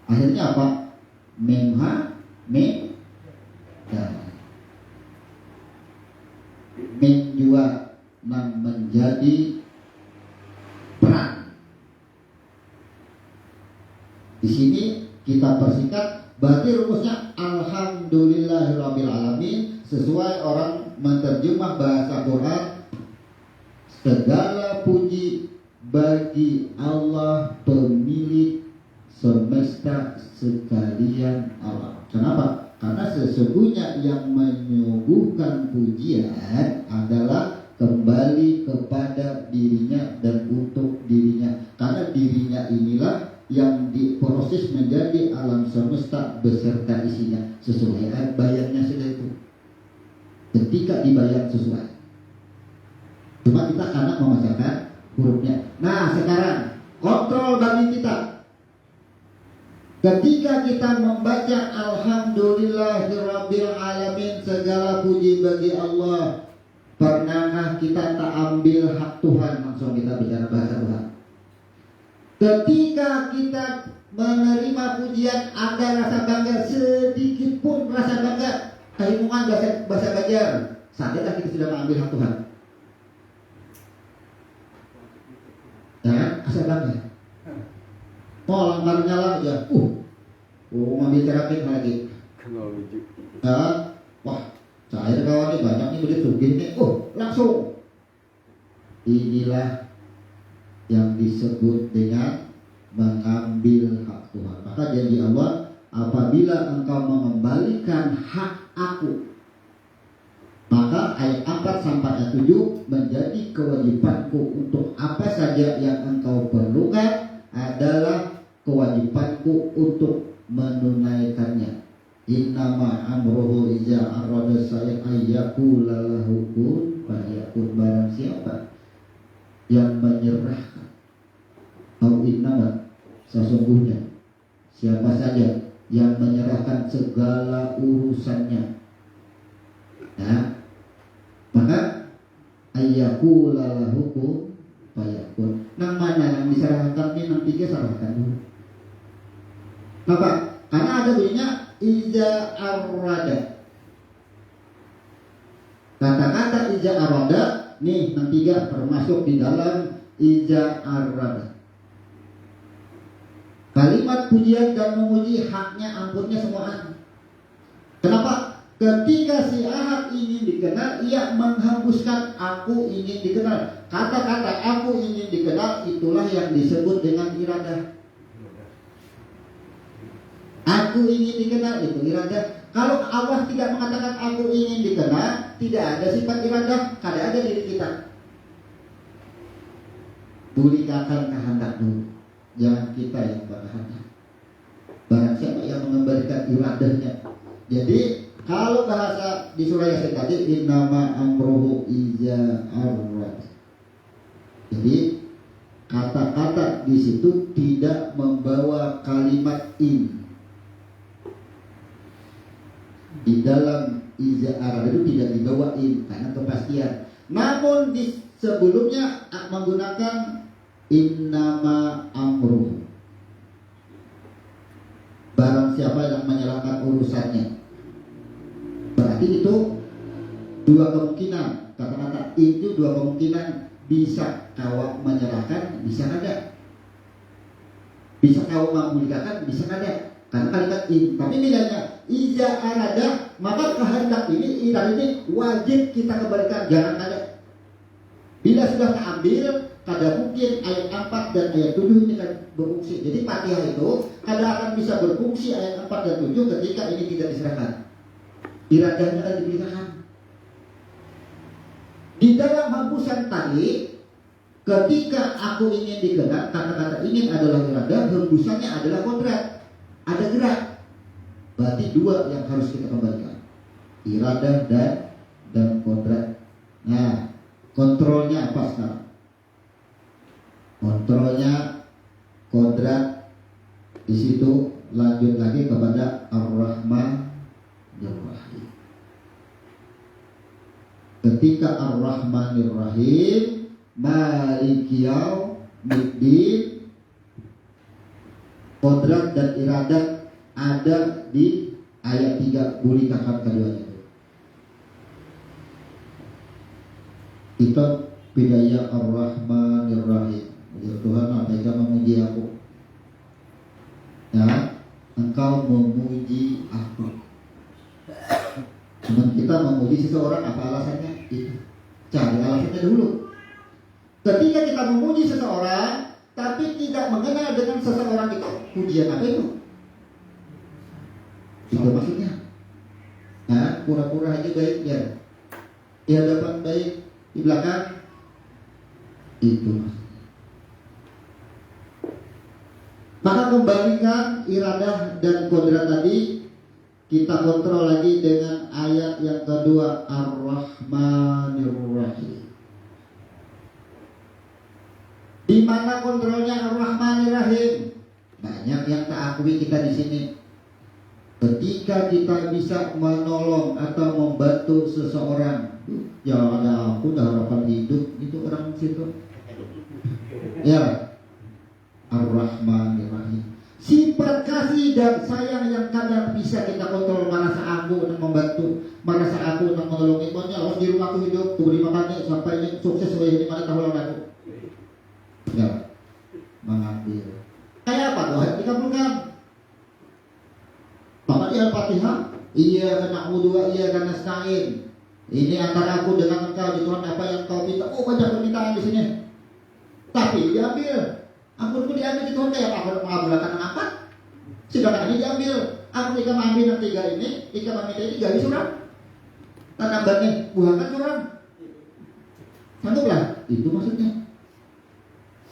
Akhirnya apa? Mim ha, mim dal. Mim juga menjadi peran. Di sini kita persingkat, berarti rumusnya alhamdulillahirabbil alamin, sesuai orang menerjemah bahasa Quran, segala puji bagi Allah pemilik semesta sekalian alam. Kenapa? Karena sesungguhnya yang menyuguhkan pujian adalah kembali kepada dirinya dan untuk dirinya. Karena dirinya inilah yang diproses menjadi alam semesta beserta isinya sesuai bayarnya sudah itu. Ketika dibayar sesuai. Cuma kita karena membacakan hurufnya. Nah sekarang kontrol bagi kita. Ketika kita membaca alhamdulillahirabbil alamin, segala puji bagi Allah, pernahkah kita tak ambil hak Tuhan? Langsung kita bicara bahasa Tuhan. Ketika kita menerima pujian, ada rasa bangga, sedikit pun rasa bangga, kehimpungan bahasa Banjar, sadarlah kita sudah mengambil hak Tuhan. Ya, rasa bangga. Mau langgar nyala aja, ngambil terapi lagi. Wah, saya kawan ini banyak nih beli sugih nih, langsung. Inilah yang disebut dengan mengambil hak Tuhan. Maka janji Allah, apabila engkau mengembalikan hak aku, maka ayat 4 sampai ayat 7 menjadi kewajibanku untuk apa saja yang engkau perlukan adalah kewajibanku untuk menunaikannya. Innama amruhu iza arada saya ayyakula lahu kun fayakun. Barang siapa yang menyerahkan, au innama, sesungguhnya siapa saja yang menyerahkan segala urusannya, ya, maka ayyakula lahu kun fayakun. Nang mana yang diserahkan ini, nang tiga serahkan dulu. Kenapa? Karena ada bunyinya iza arada. Kata-kata iza arada nih yang tiga termasuk di dalam iza arada. Kalimat pujian dan memuji haknya ampunnya semuaan. Kenapa? Ketika si Ahad ingin dikenal, ia menghembuskan aku ingin dikenal. Kata-kata aku ingin dikenal itulah yang disebut dengan iradah. Aku ingin dikenal itu iradah. Kalau Allah tidak mengatakan aku ingin dikenal, tidak ada sifat iradah, kada ada diri kita. Berikan kehendak dulu, jangan kita yang berkehendak. Barang siapa yang mengembalikan iradahnya. Jadi kalau bahasa di surah Yasin tadi, innama amruhu iza arad. Jadi kata-kata di situ tidak membawa kalimat in. Di dalam iza arad itu tidak dibawa in karena kepastian. Namun di sebelumnya menggunakan innama amruhu. barang siapa yang menyerahkan urusannya. Berarti itu dua kemungkinan, kata-kata itu dua kemungkinan, bisa kau menyerahkan, bisa ada, bisa kau mengabulkan, bisa ada. Karena kalimat ini, tapi bedanya iza arada, maka kehendak ini iran ini wajib kita kembalikan, jangan ada. Bila sudah terambil, kada mungkin ayat 4 dan ayat 7 ini kan berfungsi. Jadi Fatihah itu kada akan bisa berfungsi ayat 4 dan 7 ketika ini tidak diserahkan. Iradanya akan diberikan. Di dalam hembusan tadi, ketika aku ingin digerak, kata-kata ingin adalah iradah, hembusannya adalah kodrat. Ada gerak. Berarti dua yang harus kita kembalikan, iradah dan kodrat. Nah, kontrolnya apa sekarang? Kontrolnya kodrat. Di situ lanjut lagi kepada Ar-Rahman Ar-Rahim. Ketika Ar-Rahmanir Rahim, Maliki Yaumiddin, kodrat dan iradat ada di ayat 3 bulikakan keduanya. Kita bidaya Ar-Rahmanir Rahim. Ya Tuhan, Engkau memuji aku. Ya, Engkau memuji aku. Cuman kita memuji seseorang, apa alasannya? Itu cari alasannya dulu. Ketika kita memuji seseorang tapi tidak mengenal dengan seseorang itu, pujian apa itu? Itu maksudnya. Nah, pura-pura aja baik ya. Di hadapan baik, di belakang itu maksudnya. Maka kembalikan iradah dan kodrat tadi, kita kontrol lagi dengan ayat yang kedua, Ar-Rahmanir Rahim. Di mana kontrolnya Ar-Rahmanir Rahim? Banyak yang tak akui kita di sini. Ketika kita bisa menolong atau membantu seseorang, ya ada aku dah harapan hidup, itu orang situ. Ya, Ar-Rahmanir Rahim. Sifat kasih dan sayang yang kadang bisa kita kontrol. Merasa aku untuk membantu, merasa aku untuk menolong. Imannya harus di rumahku hidup, ku beri makannya sampai sukses sebagai 5 tahun aku. Ya, mengambil. Kayak apa doa dikabulkan? Maka di Al-Fatihah, iya kena dua, iya kena nasta'in. Ini antara aku dengan engkau, di Tuhan apa yang kau minta. Oh, banyak permintaan di sini. Tapi diambil. Ampunku diambil di Tuhan, kayak aku mengabulkan apa? Sedangkan ini diambil. Aku jika mengambil yang 3 ini, jika meminta ini gaji suram. Tanambannya buahkan suram. Sangguplah, itu maksudnya.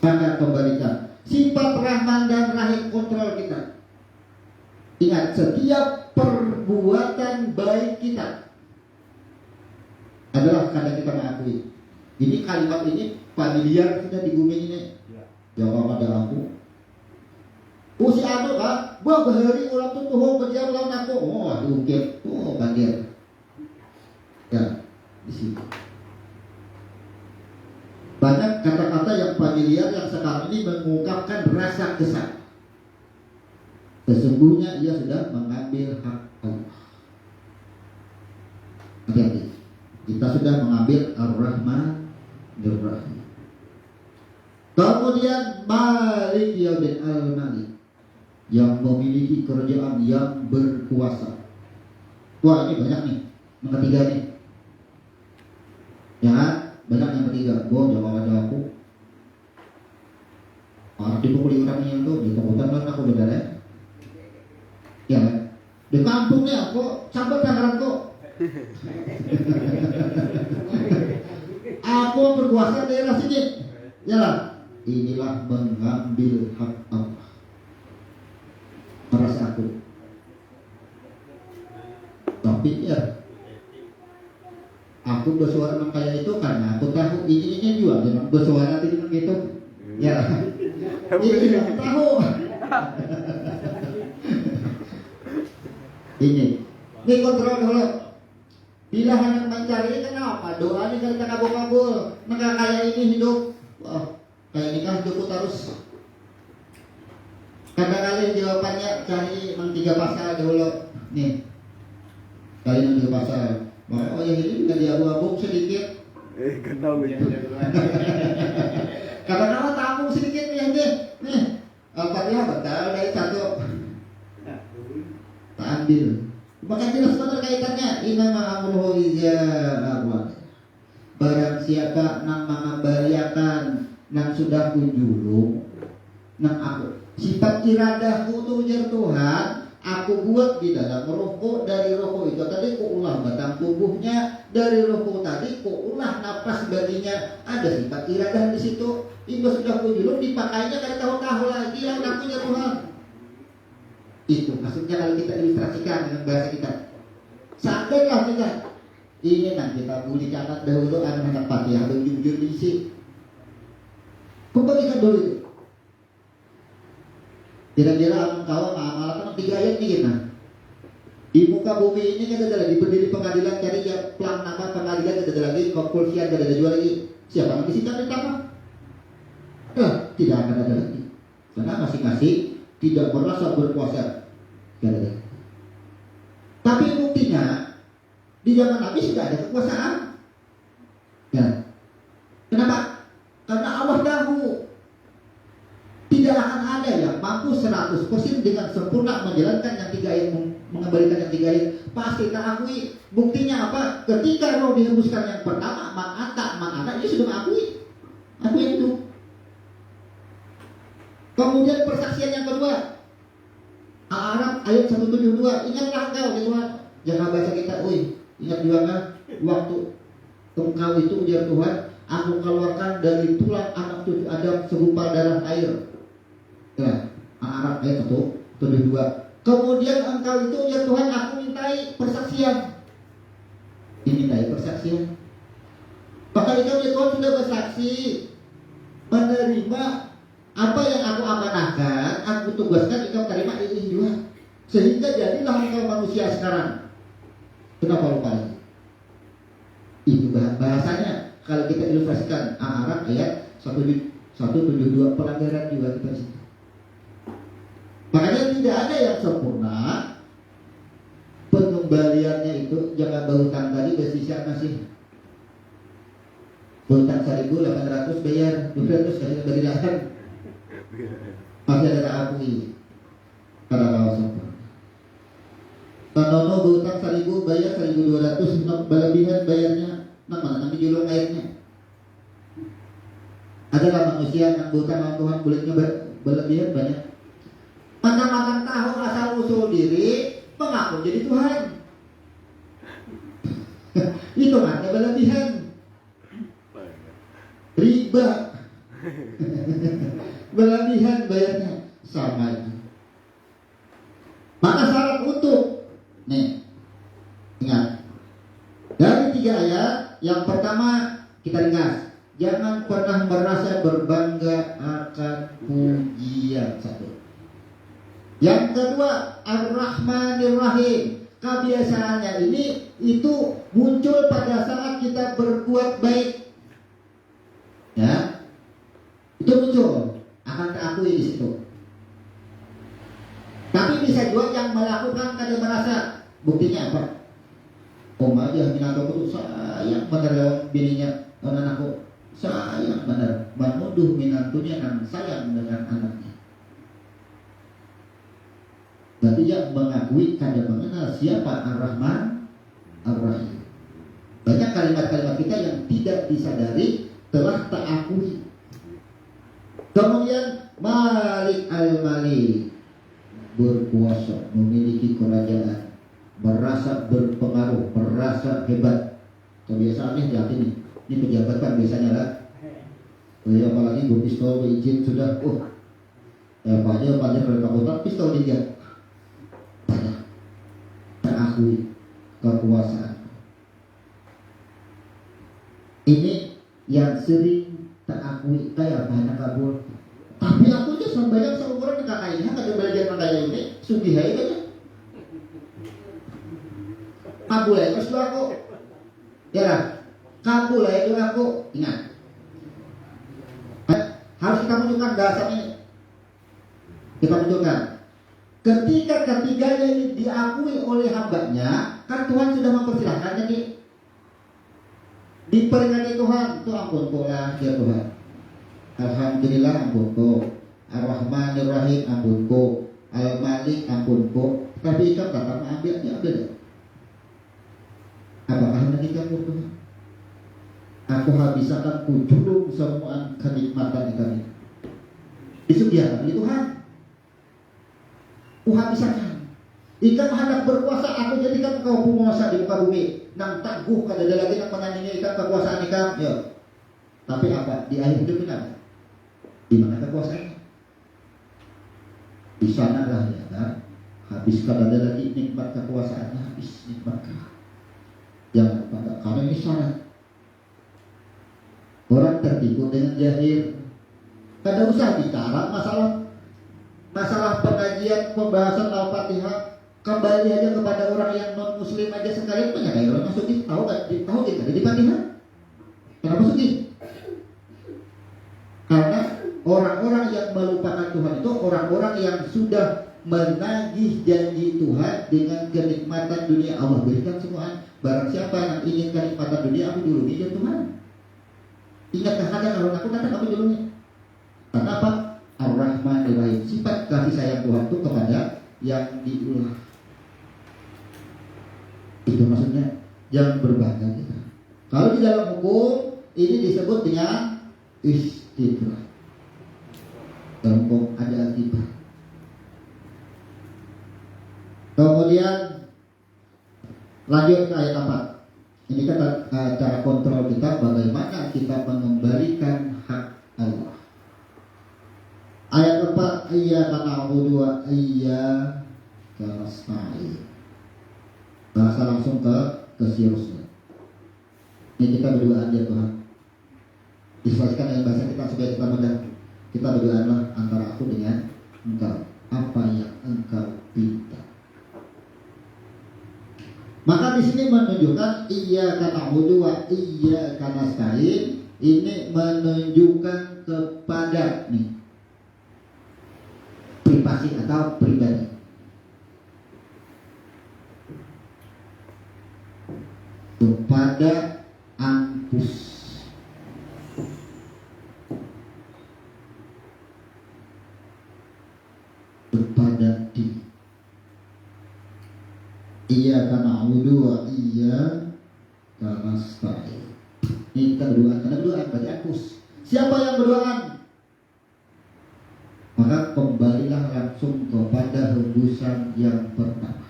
Maka kembalikan sifat Rahman dan Rahim, kontrol kita. Ingat, setiap perbuatan baik kita adalah karena kita mengakui. Ini kalimat ini familiar sudah di bumi ini. Jawab ada aku. Si anu kak, gua berhari ulang tuh tuhong berjam lawan aku. Oh, diungkit. Oh, bandir. Ya, di sini. Banyak kata-kata yang familiar yang sekarang ini mengungkapkan rasa kesal. Sesungguhnya ia sudah mengambil hak Allah. Hati-hati. Kita sudah mengambil Ar-Rahman Ar-Rahim. Kemudian Malik Yaumiddin, Al-Malik, yang memiliki kerajaan yang berkuasa. Wah, ini banyak nih. Yang ketiga nih. Ya kan? Banyak yang ketiga. Gua jawab ada aku. Dipukuli orang yang tuh, di komputer kan aku beda ya. Ya kan? Di kampungnya kok sampai tangan kok. Aku berkuasa daerah sini. Ya lah. Inilah mengambil hak Allah. Merasa aku. Tapi ya, aku bersuara kayak itu karena aku tahu ini juga jangan bersuara tidak gitu. Ya, ini aku tahu. Ini kontrol dulu. Bila hendak mencari kenapa? Doa ini kan kabul-kabul. Maka kayak ini hidup. Wah, kayak ini kan hidupku terus. Kadang-kadang jawabannya cari mang 3 pasal dulu. Nih. Kali yang 3 pasal. Oh yang ini juga diabu-abu sedikit. Kenal gitu. Kadang-kadang tabung sedikit nih. Nih. Al-Fatihah betul dari 1. Tak ambil. Maka jelas benar kaitannya. Innama amruhu iza arwah. Barang siapa nang mengembaliakan nang sudah kunjulung nang aku sifat iradahku tuh ujar Tuhan, aku buat di dalam rohku, dari rohku itu tadi ku ulah batang tubuhnya, dari rohku tadi ku ulah napas baginya, ada sifat iradah di situ. Itu sudah kunjulung dipakainya dari tahu-tahu lagi yang akunya Tuhan. Itu maksudnya kalau kita ilustrasikan dengan bahasa kita. Seandainya kita ini nanti kita boleh catat dahulu anak-anak Fatihah jujur diisi. Kembalikan dulu itu. Kira-kira engkau mengamalkan 3 ayat nih nah. Di muka bumi ini kan ada lagi berdiri pengadilan cari pelang nama pengadilan ada lagi kepolisian ada jual lagi. Siapa yang disita pertama? Tidak akan ada lagi. Karena masing-masing tidak merasa berkuasa. Tapi buktinya di zaman Nabi sudah ada kekuasaan. Ya. Kenapa? Karena Allah tahu tidak akan ada yang mampu 100% dengan sempurna menjalankan yang 3 ayat, mengembalikan yang 3 ayat. Pasti tak akui. Buktinya apa? Ketika roh dihembuskan yang pertama, maka ini sudah mengakui. Aku yang itu. Kemudian persaksian yang kedua, Al-A'raf ayat 172. Ingatlah engkau ya Tuhan. Jangan baca kita, ingat juga kan waktu engkau itu ujar Tuhan, aku keluarkan dari tulang anak cucu Adam segumpal darah air. Ya, Al-A'raf ayat 172. Kemudian engkau itu ujar Tuhan, aku mintai persaksian. Dimintai persaksian. Maka itu ya Tuhan sudah bersaksi, menerima apa yang aku amanahkan, aku tugaskan, engkau terima ini juga. Sehingga jadilah engkau manusia sekarang. Kenapa lupa lagi? Itu bahasanya. Kalau kita ilustrasikan Al-A'raf ayat 172 pelanggaran juga kita situ. Makanya tidak ada yang sempurna. Pengembaliannya itu jangan berhutang tadi bersisa masih. Berhutang 1.800 bayar 200 kali berilahan. Masih ada tak akui. Karena kalau sempurna. Kalau berhutang 1.000 bayar 1.200, berlebihan bayarnya. Mana nanti julung ayatnya. Adalah manusia yang berhutang sama Tuhan kulitnya berlebihan banyak. Makan tahu asal usul diri, mengaku jadi Tuhan. Itu hanya berlebihan. Riba. Berlebihan bayarnya sama itu. Maka syarat untuk ingat dari 3 ayat. Yang pertama kita ringkas, jangan pernah merasa berbangga akan pujian. 1. Yang kedua, Ar-Rahmanir Rahim. Kebiasaannya ini itu muncul pada saat kita berbuat baik. Ya. Itu muncul, akan terakui di situ. Tapi bisa juga yang melakukan kada merasa. Buktinya apa? Aja minantu itu sayang bener bininya anakku, sayang bener menuduh minantunya dan sayang dengan anaknya. Berarti dia mengakui kada mengenal siapa Ar-Rahman Ar-Rahim. Banyak kalimat-kalimat kita yang tidak disadari telah tak akui. Kemudian Malik al-Malik, berkuasa, memiliki kerajaan, merasa berpengaruh, merasa hebat. Kebiasaannya hati nih. Ini pejabat kan biasanya lah. Apalagi gue pistol izin sudah. Banyak kalau kamu pistol dia. Banyak. Tak akui kekuasaan. Ini yang sering tak akui kayak banyak kabur. Tapi aku aja sambayang seumuran kakaknya kada belajar makanya ini sugihai aja. Kabulai itu aku. Ya lah. Kabulai itu aku. Ingat. Harus kita menunjukkan bahasa ini. Kita munculkan. Ketika ketiganya ini diakui oleh hambanya, kan Tuhan sudah mempersilahkan jadi diperingati Tuhan, itu ampunku lah ya Tuhan. Alhamdulillah ampunku, Ar-Rahmanir Rahim ampunku, Al-Malik ampunku. Tapi ikan datang ambil, ya ambil. Apakah nanti kamu Tuhan? Aku habiskan kujulung semua kenikmatan ikan ini. Disediakan oleh Tuhan. Ku habiskan. Ikan hendak berkuasa, aku jadikan kau penguasa di muka bumi. Nang tangguh kada ada lagi nang menandingi ikan kekuasaan ikan. Ya. Tapi apa? Di akhir hidup kita. Di mana kekuasaannya? Di sana lah ya kan. Habis kada ada lagi nikmat kekuasaannya, habis nikmat. Jangan pada karena ini syarat. Orang tertipu dengan jahil. Kada usah bicara masalah pengajian pembahasan Al-Fatihah. Kembali aja kepada orang yang non muslim aja sekalian menyadari orang masukin tahu tidak ada di Fatihah. Kenapa masukin? Karena orang-orang yang melupakan Tuhan itu orang-orang yang sudah menagih janji Tuhan dengan kenikmatan dunia. Allah berikan semua. Barang siapa yang ingin kenikmatan dunia, aku dulu dia Tuhan. Ingat kadang kalau aku datang aku dulu. Karena apa? Ar-Rahmanir Rahim. Sifat kasih sayang Tuhan itu kepada yang diulah. Itu maksudnya jangan berbangga kita. Kalau di dalam hukum ini disebut dengan istidraj. Dalam hukum ada akibat. Kemudian lanjut ke ayat 4. Ini kan cara kontrol kita bagaimana kita mengembalikan hak Allah. Ayat 4, iyyaka na'budu wa iyyaka nasta'in. Bahasa langsung ke Sirusnya. Ini kita berdoa aja Tuhan. Disesuaikan dengan bahasa kita supaya kita mudah. Kita berdoalah antara aku dengan Engkau. Apa yang Engkau pinta. Maka di sini menunjukkan iyyaka na'budu wa iyyaka nasta'in. Ini menunjukkan kepada privasi atau pribadi. Kepada Ampus. Kepada diri. Iyyaka na'budu wa iyyaka nasta'in. Ini kita berdoa, karena berdoa berarti Ampus. Siapa yang berdoa? Maka kembalilah langsung kepada hembusan yang pertama.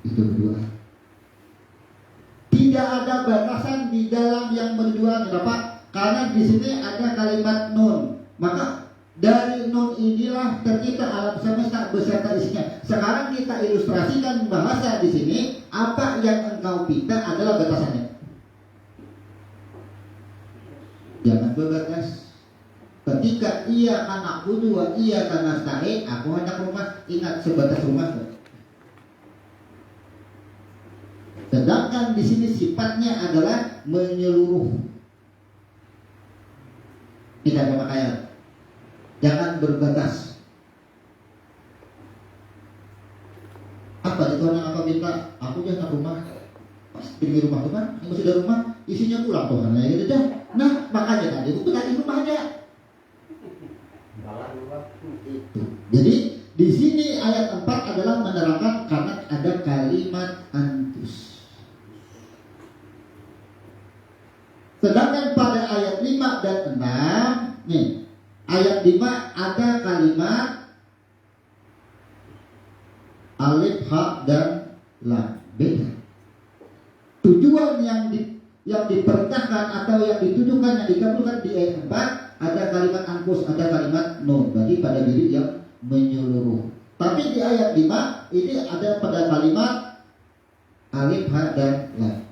Itu berdoa. Tidak ada batasan di dalam yang berdoa. Kenapa? Karena di sini ada kalimat nun. Maka dari nun inilah tercipta alam semesta beserta isinya. Sekarang kita ilustrasikan bahasa di sini. Apa yang engkau pinta adalah batasannya. Jangan berbatas. Ketika iyyaka na'budu wa iyyaka nasta'in, aku hendak rumah, ingat sebatas rumah. Sedangkan di sini sifatnya adalah menyeluruh. Tidak ada makanya. Jangan berbatas. Apa itu yang aku minta? Aku jangan rumah. Pas pilih rumah Tuhan, yang sudah rumah isinya pulang Tuhan. Ya gitu dah. Nah makanya tadi itu tadi rumahnya. Jadi di sini ayat 4 adalah menerangkan karena ada kalimat antus. Sedangkan pada ayat 5 dan 6, nih, ayat 5 ada kalimat alif, ha, dan lam. Beda. Tujuan yang diperintahkan atau yang ditujukan, yang dikabulkan di ayat 4 ada kalimat angkus, ada kalimat nun. Berarti pada diri yang menyeluruh. Tapi di ayat 5 ini ada pada kalimat alif, ha, dan lam.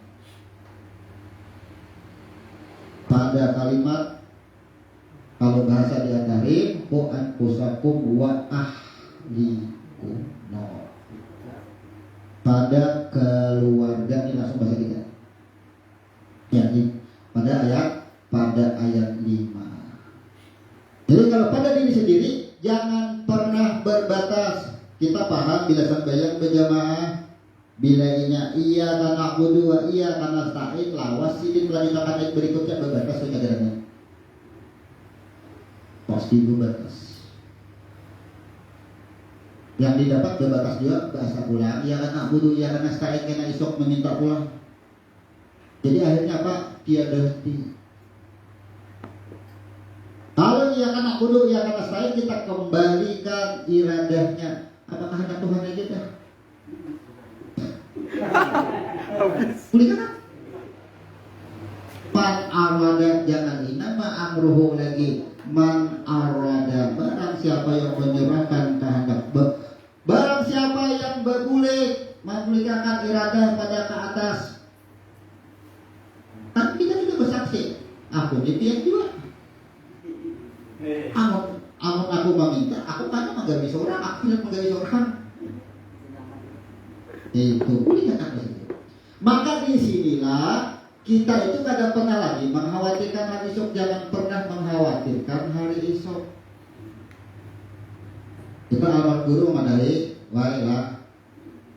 Pada kalimat kalau bahasa di At-Tahrim, ku anfusakum wa ahlikum nar. Pada keluarga, ini langsung bahasa kita. Ya, pada ayat 5. Jadi kalau pada diri sendiri jangan pernah berbatas. Kita paham bila sambayang berjamaah, bila iya karena na'budu wa iya karena nasta'in, lawas sidin melanjutkan ayat berikutnya berbatas penjagaan. Pasti berbatas. Yang didapat berbatas juga bahasa pulang. Iya karena na'budu iya karena nasta'in karena isok meminta pulang. Jadi akhirnya apa? Tiada henti. Kalau ia karena na'budu iya karena nasta'in, kita kembalikan iradahnya. Apakah hendak Tuhan yang kita? Pulihkan kan? Man arada, jangan nama amruhu lagi. Man arada, barang siapa yang menyerahkan kehendak, barang siapa yang berbulik memulihkan iradah pada ke atas. Tapi kita juga bersaksi, aku dipihak juga. Aku meminta, aku karena menggaris orang, aku tidak menggaris orang. Itu pulihkan apa itu? Maka disinilah kita itu kadang pernah lagi mengkhawatirkan hari esok, jangan pernah mengkhawatirkan hari esok. Kita awal guru madari, wailah,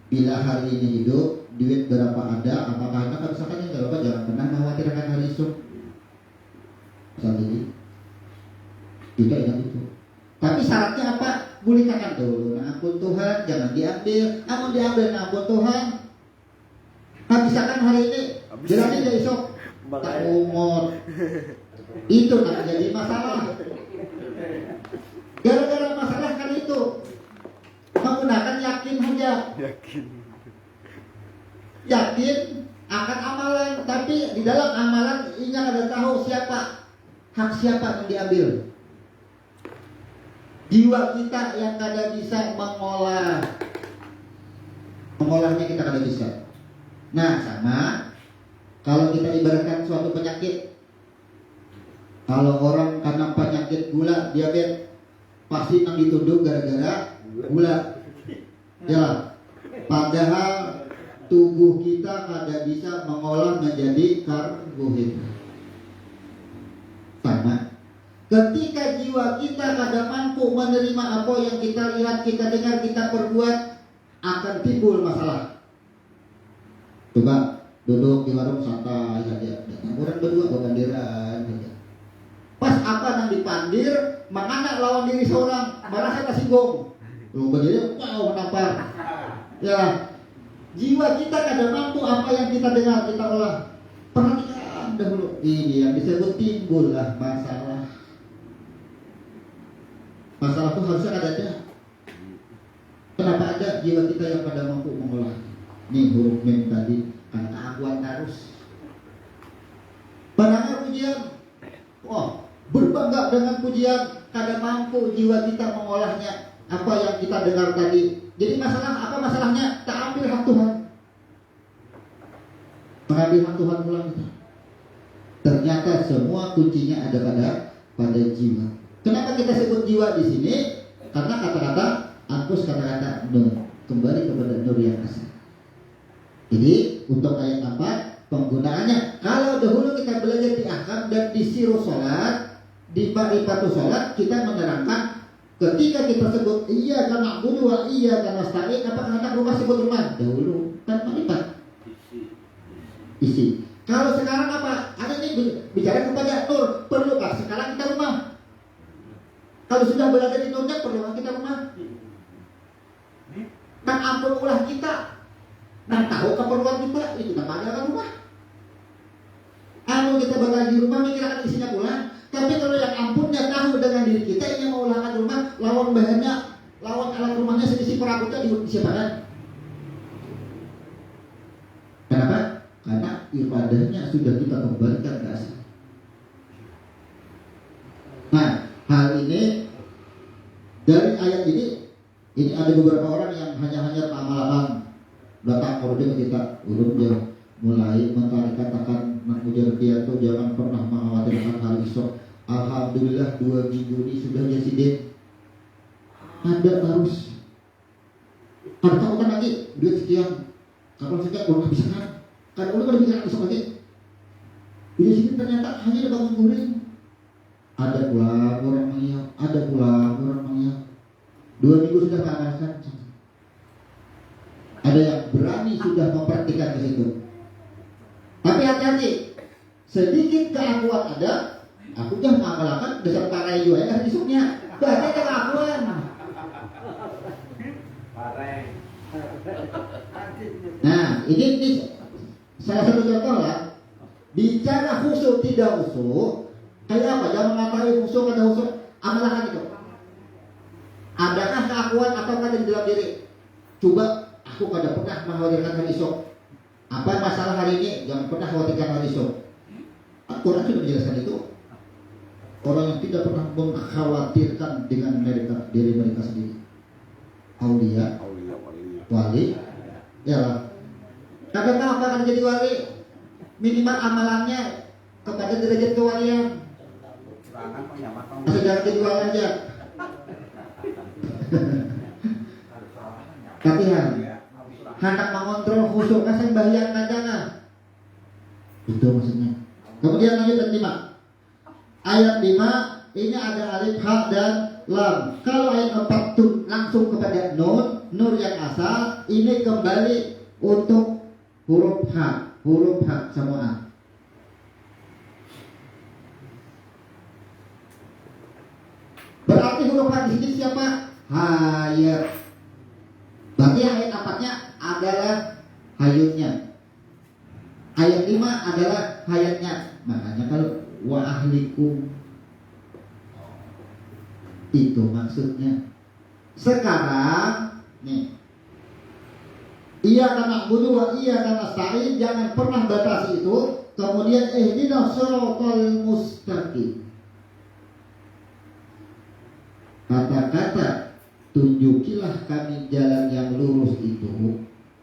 bila hari ini hidup, duit berapa ada, apakah ada, kalau misalkan yang berapa, jangan pernah mengkhawatirkan hari esok. Saat ini kita ingat itu. Tapi syaratnya apa? Pulihkan dulu. Nah, ampun Tuhan, jangan diambil. Namun diambil, nah, ampun Tuhan. Nah, misalkan hari ini, berarti dia esok tak umur. Itu tak jadi masalah. Gara-gara masalah kan itu menggunakan yakin saja. Yakin akan amalan, tapi di dalam amalan ini ada tahu siapa, hak siapa yang diambil. Jiwa kita yang kada bisa mengolahnya kita kada bisa. Nah, sama kalau kita ibaratkan suatu penyakit. Kalau orang karena penyakit gula, diabetes, pasti yang dituduh gara-gara gula. Ya, padahal tubuh kita kada bisa mengolah menjadi karbohidrat. Sama. Ketika jiwa kita kada mampu menerima apa yang kita lihat, kita dengar, kita perbuat, akan timbul masalah. Coba duduk di warung santai saja, orang berdua berbandiran saja. Pas apa yang dipandir, menganak lawan diri seorang, merasa tersinggung. Lu berdiri, wow menampar. Ya, jiwa kita kada mampu apa yang kita dengar, kita olah. Perhatikan dahulu. Ini yang disebut timbullah masalah. Masalah itu harusnya ada. Kenapa ada jiwa kita yang pada mampu mengolah? Ini huruf mem tadi, karena keakuan harus. Padahal pujian, wah berbangga dengan pujian, kada mampu jiwa kita mengolahnya. Apa yang kita dengar tadi. Jadi masalah apa masalahnya? Tak ambil hak Tuhan. Mengambil hak Tuhan pulang kita. Ternyata semua kuncinya ada pada jiwa. Kenapa kita sebut jiwa di sini? Karena kata-kata Anpus, kata-kata nur, kembali kepada nur yang asli. Jadi untuk ayat 4 penggunaannya, kalau dahulu kita belajar di ahkam dan di siru sholat, di ma'rifatu sholat, kita menerangkan ketika kita sebut iya karena guru wa iya karena nasta'in, apa anak rumah sebut rumah dahulu kan ma'rifat isi. Kalau sekarang apa? Ada ini bicara kepada nur, perlukah sekarang kita rumah? Kalau sudah berada di nurnya, perlukah kita rumah? Kan ampun ulah kita, dan tahu keperluan kita, itu namanya kan rumah. Ampun kita berada di rumah, mikirkan isinya pula. Tapi kalau yang ampunnya tahu dengan diri kita, ini mau ulangkan rumah, lawan bahannya, lawan alat rumahnya, selisih perabotnya disiapkan. Kenapa? Karena ibadahnya sudah kita kembalikan ke asal. Nah, hal ini dari ayat ini ada beberapa orang yang hanya amal-amal datang kemudian kita urut dia mulai katakan mengujar dia tuh jangan pernah mengkhawatirkan hal esok. Alhamdulillah 2 minggu ini sudah jadi ada harus ada tahu kan lagi duit sekian kapan sekian udah bisa kan udah bisa esok lagi. Di sini ternyata hanya ada bangun goreng. Ada pula orang mengiyak, ada pula orang mengiyak. 2 minggu sudah mengamalkan. Ada yang berani sudah mempraktikkan ke situ. Tapi hati-hati, sedikit keakuan ada, aku jangan mengamalkan dasar parai juga ya besoknya. Banyak keakuan. Nah, ini salah satu contoh lah. Bicara khusyuk tidak khusyuk, kayak apa? Jangan mengatakan khusyuk ada khusyuk, amalkan itu. Adakah keakuan atau ada di dalam diri? Coba, aku kada pernah mengkhawatirkan hari esok. Apa masalah hari ini? Jangan pernah khawatirkan hari esok. Al-Quran sudah menjelaskan itu. Orang yang tidak pernah mengkhawatirkan dengan mereka, diri mereka sendiri. Aulia, wali, ya lah. Kadang apa akan jadi wali? Minimal amalannya kepada derajat kewalian. Asal jangan jadi wali aja. Latihan. Hendak mengontrol khusyuk kasih bahyang kadang. Itu maksudnya. Kemudian lanjut ayat 5. Ayat 5 ini ada alif, ha dan lam. Kalau ayat 4 tuh langsung kepada nun, nur yang asal, ini kembali untuk huruf ha semua. Berarti huruf ha di sini siapa? Hayat. Berarti ayat 4-nya adalah hayatnya. Ayat 5 adalah hayatnya. Makanya kalau wa ahlikum itu maksudnya. Sekarang nih, iya karena bunuh wa iya karena nasta'in, jangan pernah batasi itu. Kemudian ihdinas shiratal mustaqim. Kata-kata tunjukilah kami jalan yang lurus itu.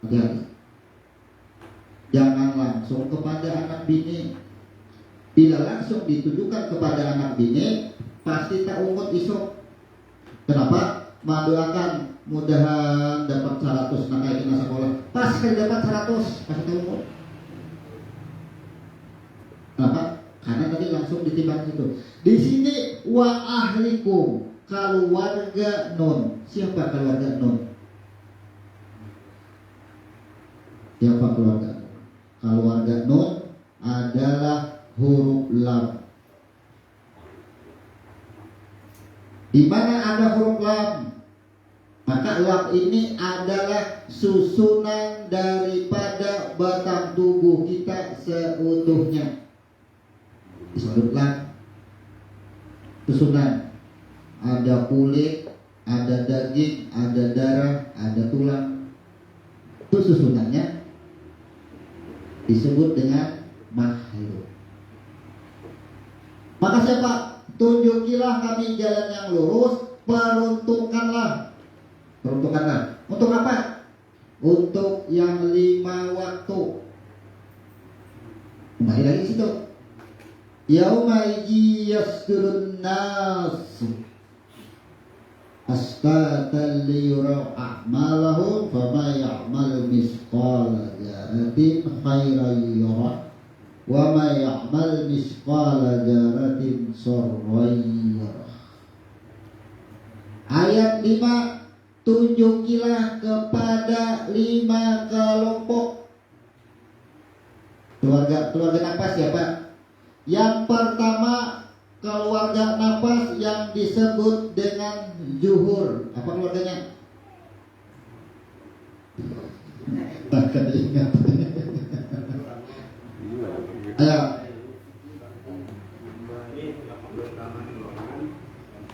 Hati-hati. Jangan langsung kepada anak bini. Bila langsung ditujukan kepada anak bini, pasti tak umut isok. Kenapa? Mendoakan mudahan dapat 100 nak kayak kena sekolah. Pas kali dapat 100 pasti tak umut. Kenapa? Karena tadi langsung ditimbang itu. Di sini wa ahlikum, keluarga nun. Siapa keluarga nun? Siapa keluarga nun? Keluarga nun adalah huruf lam. Di mana ada huruf lam, maka lam ini adalah susunan daripada batang tubuh kita seutuhnya. Disebut lam. Susunan. Ada kulit, ada daging, ada darah, ada tulang. Itu susunannya disebut dengan makhluk. Maka siapa? Tunjukilah kami jalan yang lurus, peruntukkanlah. Peruntukkanlah. Untuk apa? Untuk yang 5 waktu. Kembali lagi situ. Yauma yasdurun nas astatan liyura a'malahum fama ya'mal misqala dzarratin khairan yara wa ma ya'mal misqala dzarratin syarran yara. Ayat 5, tunjukilah kepada 5 kelompok keluarga nafas siapa? Yang pertama keluarga nafas yang disebut dengan zuhur. Apa keluarganya? Tak ingat. Ayo.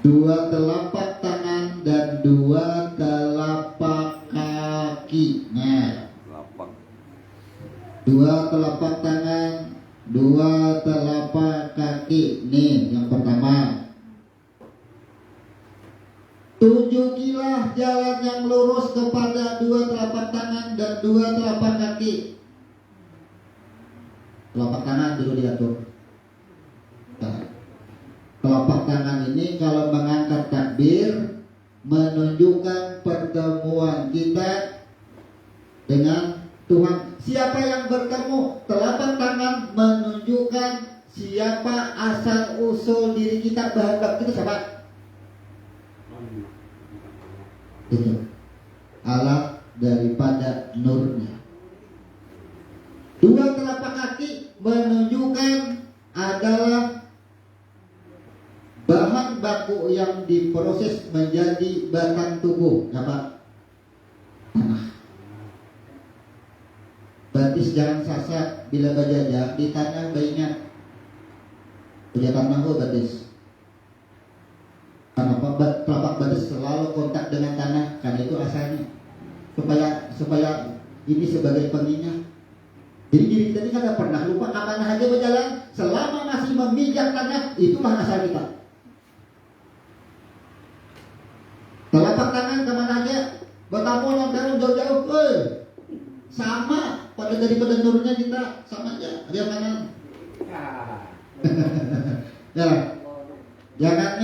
2 telapak tangan dan 2 telapak kaki. Nah, 2 telapak tangan, 2 telapak kaki. Nih yang pertama. Tunjukilah jalan yang lurus kepada 2 telapak tangan dan 2 telapak kaki. Telapak tangan dulu diatur. Telapak tangan ini kalau mengangkat takbir menunjukkan pertemuan kita dengan Tuhan. Siapa yang bertemu? Telapak tangan menunjukkan siapa asal usul diri kita, bahan baku kita siapa? Itu alat daripada nurnya. Dua telapak kaki menunjukkan adalah bahan baku yang diproses menjadi batang tubuh. Apa? Tanah. Batis jangan sasat bila berjajah di tanah baiknya. Punya tanah kok batis. Kenapa telapak batis selalu kontak dengan tanah? Karena itu asalnya supaya ini sebagai pengingat. Jadi diri kita ini kada pernah lupa kemana aja berjalan. Selama masih memijak tanah, itulah asal kita. Telapak tangan kemana aja, bertamu yang jauh-jauh, sama pada daripada nurnya kita sama aja. Dia kanan. Jangan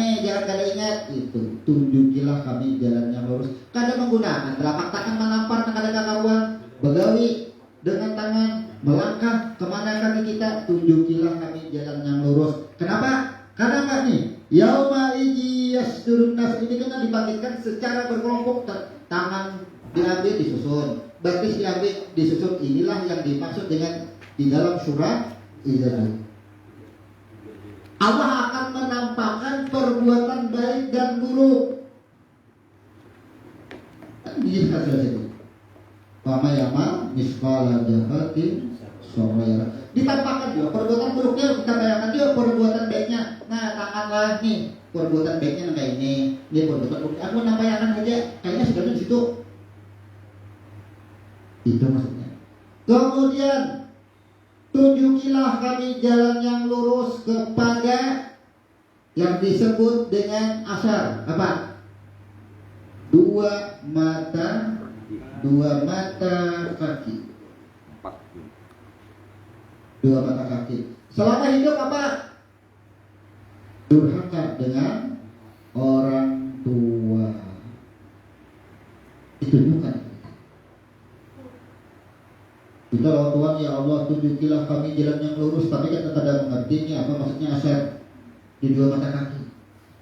kada ingat itu. Tunjukilah kami jalan yang lurus. Kada menggunakan telapak tangan menampar kada karuan, begawi dengan tangan melangkah kemana kaki kita. Tunjukilah kami jalan yang lurus. Kenapa? Karena nih yauma iji yasdurun nas ini kan dibangkitkan secara berkelompok. Tangan diambil disusun, batis diambil disusun. Inilah yang dimaksud dengan di dalam surah Idzah. Allah akan menampakkan perbuatan baik dan buruk. Dijelaskan sudah itu. Fama yama misqala dzarratin sarra. Ditampakkan juga perbuatan buruknya, kita bayangkan juga perbuatan baiknya. Nah, tanganlah nih perbuatan baiknya kayak ini perbuatan buruk. Aku nampakkan aja, kayaknya sudah di situ. Itu maksudnya. Kemudian tunjukilah kami jalan yang lurus kepada yang disebut dengan asar. Apa? Dua mata kaki. Dua mata kaki. Selama hidup apa? Durhaka dengan orang tua. Ditunjukkan. Kita orang Tuhan, ya Allah tunjukilah kami jalan yang lurus. Tapi kita tidak mengerti ini apa maksudnya asar di dua mata kaki.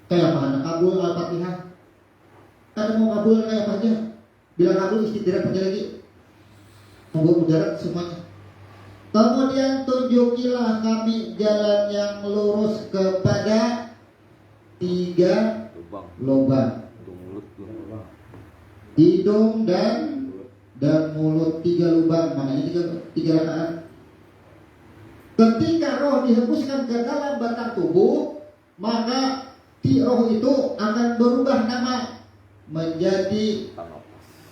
Kayak apa? Anak kabul Al-Fatihah. Kan mau kabul kayak apa aja? Bilang kabul istirahat aja lagi. Membuat mudarat semuanya. Kemudian tunjukilah kami jalan yang lurus kepada tiga lubang. Hidung dan mulut, tiga lubang. Makanya tiga rakaat. Ketika roh dihembuskan ke dalam batang tubuh, maka roh itu akan berubah nama menjadi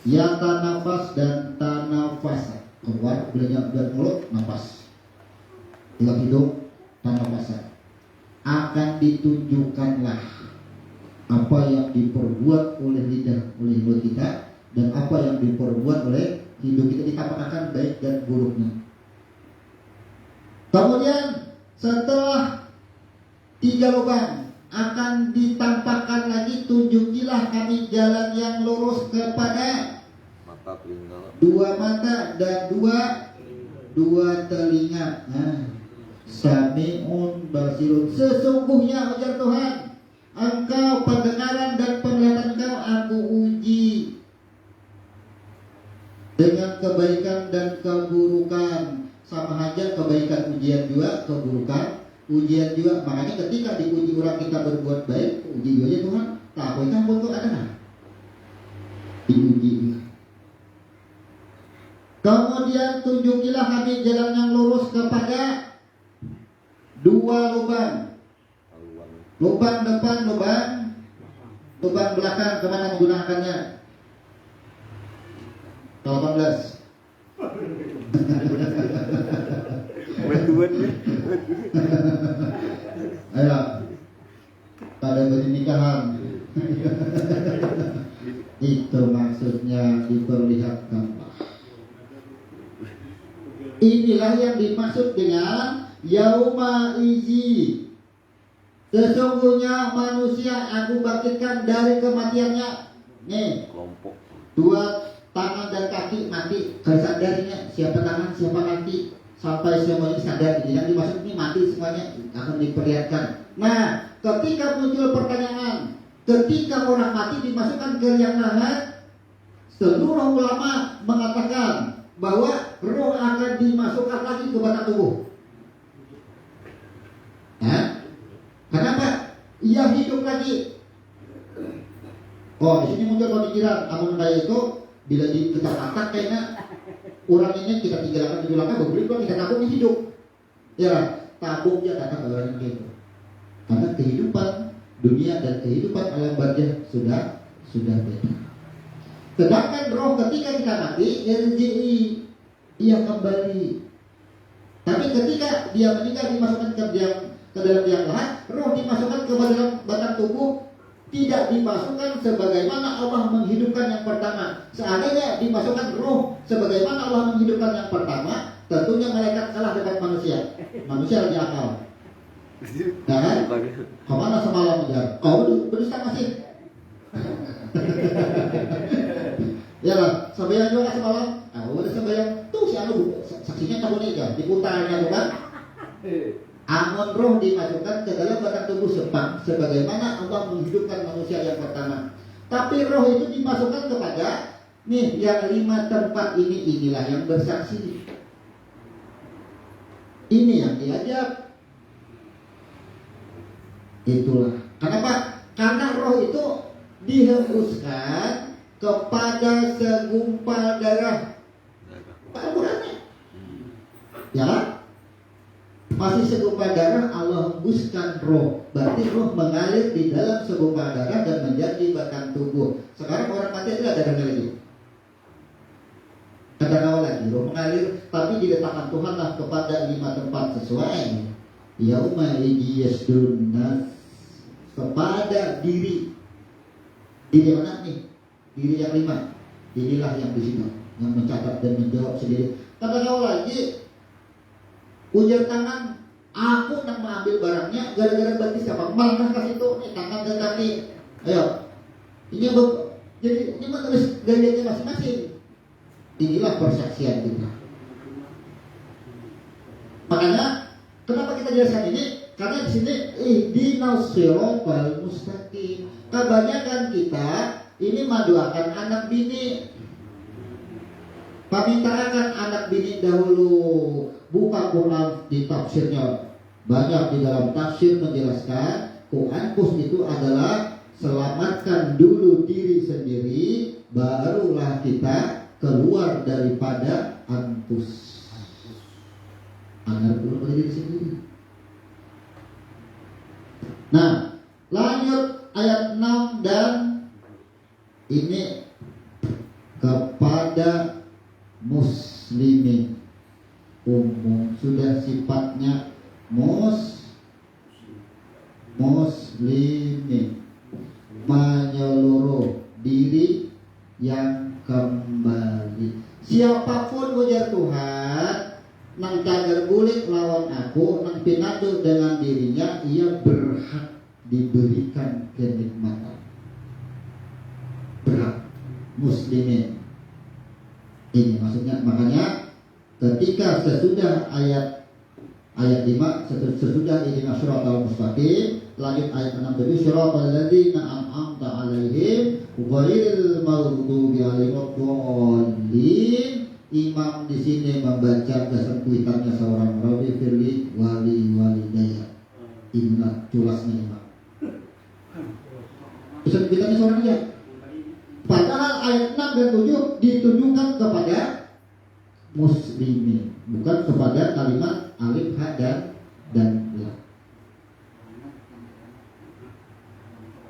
yatanafas dan tanafasa. Keluar bilanya dari mulut, nafas. Dalam hidung, tanafasa. Akan ditunjukkanlah apa yang diperbuat oleh lidah, oleh mulut kita, dan apa yang diperbuat oleh hidup kita, ditampakkan baik dan buruknya. Kemudian setelah tiga lubang akan ditampakkan lagi, tunjukilah kami jalan yang lurus kepada dua mata dan dua telinga. Sami'un basirun. Sesungguhnya ujar Tuhan, engkau pendengaran dan penglihatan kau aku uji dengan kebaikan dan keburukan. Sama aja, kebaikan ujian juga, keburukan ujian juga. Makanya ketika diuji orang kita berbuat baik, uji juga Tuhan. Tak boleh kan untuk ada diuji. Kemudian tunjukilah kami jalan yang lurus kepada dua lubang. Lubang depan, lubang belakang. Kemana menggunakannya? 18. Bantuan ya. Ayo, pada pernikahan. Itu maksudnya diperlihatkan. Inilah yang dimaksud dengan yauma iji. Sesungguhnya manusia aku bangkitkan dari kematiannya. Nih, kelompok. Dua tangan dan kaki mati. Kesadarinya siapa tangan siapa kaki sampai semuanya sadar. Yang dimaksud ini mati semuanya akan diperlihatkan. Nah, ketika muncul pertanyaan, ketika orang mati dimasukkan ke liang lahat, seluruh ulama mengatakan bahwa roh akan dimasukkan lagi ke batang tubuh. Nah, kenapa? Ia hidup lagi. Oh, di sini muncul pemikiran, amun kayak itu bila kita angkat kayaknya orang ini kita tinggalkan di belakang, beberapa kita tabung hidup. Ya, tabungnya datang ke orang itu. Karena kehidupan dunia dan kehidupan alam barzah sudah beda. Sedangkan roh ketika kita mati, RJI ia kembali. Tapi ketika dia meninggal dimasukkan ke dalam liang lahat, roh dimasukkan ke dalam batang tubuh, tidak dimasukkan sebagaimana Allah menghidupkan yang pertama. Seandainya dimasukkan roh sebagaimana Allah menghidupkan yang pertama, tentunya malaikat kalah dengan manusia. Manusia lebih akal. Ya kan? Kemana semalam aja? Kau berdusta masih? Ya lah, sembahyang juga semalam. Udah sembahyang. Tuh si anu saksinya tahun aja diputarnya tuh kan. Amun roh dimasukkan ke dalam batang tubuh sebagaimana Allah menghidupkan manusia yang pertama. Tapi roh itu dimasukkan kepada nih yang 5 tempat inilah yang bersaksi. Ini yang diajak. Itulah. Kenapa? Karena roh itu dihembuskan kepada segumpal darah. Bukannya? Ya? Masih segumpal darah Allah hembuskan roh. Berarti roh mengalir di dalam segumpal darah dan menjadi batang tubuh. Sekarang orang mati itu ada darahnya lagi. Ada awal lagi, roh mengalir, tapi diletakkan Tuhan lah kepada 5 tempat sesuai. Yauma yasdun nas, kepada diri mana nih? Diri yang 5. Inilah yang di sini yang mencatat dan menjawab sendiri. Kata kau lagi, ujar tangan, aku nak mengambil barangnya gara-gara berarti siapa? Malah kasih itu nih tangan dan kaki. Ayo, ini jadi ini mah tulis gayanya masing-masing. Inilah persaksian kita. Makanya kenapa kita jelaskan ini? Karena di sini ihdinas siratal mustaqim. Kebanyakan kita ini mendoakan anak bini. Pemintaakan anak bini dahulu. Buka Quran di tafsirnya. Banyak di dalam tafsir menjelaskan Qurankus itu adalah selamatkan dulu diri sendiri, barulah kita keluar daripada anpus. Agar keluar dari diri sendiri. Nah, lanjut ayat 6 dan ini kepada muslimin umum, sudah sifatnya muslimin, menyeluruh diri yang kembali. Siapapun ujar Tuhan nang cagar bulik lawan aku, nang pinatu dengan dirinya, ia berhak diberikan kenikmatan. Berhak muslimin. Ini maksudnya, makanya ketika sesudah ayat 5, sesudah ini syiratal mustaqim, lanjut ayat 6 tadi, syiratal ladzina an'amta 'alaihim ghairil maghdubi 'alaihim waladdallin. Imam di sini membaca kesempitannya seorang Rabbi Firli walidayya. Ingat tulasnya imam. Kesempitannya seorang dia. Padahal ayat 6 dan 7 ditujukan kepada muslimin, bukan kepada kalimat alif, ha dan lam.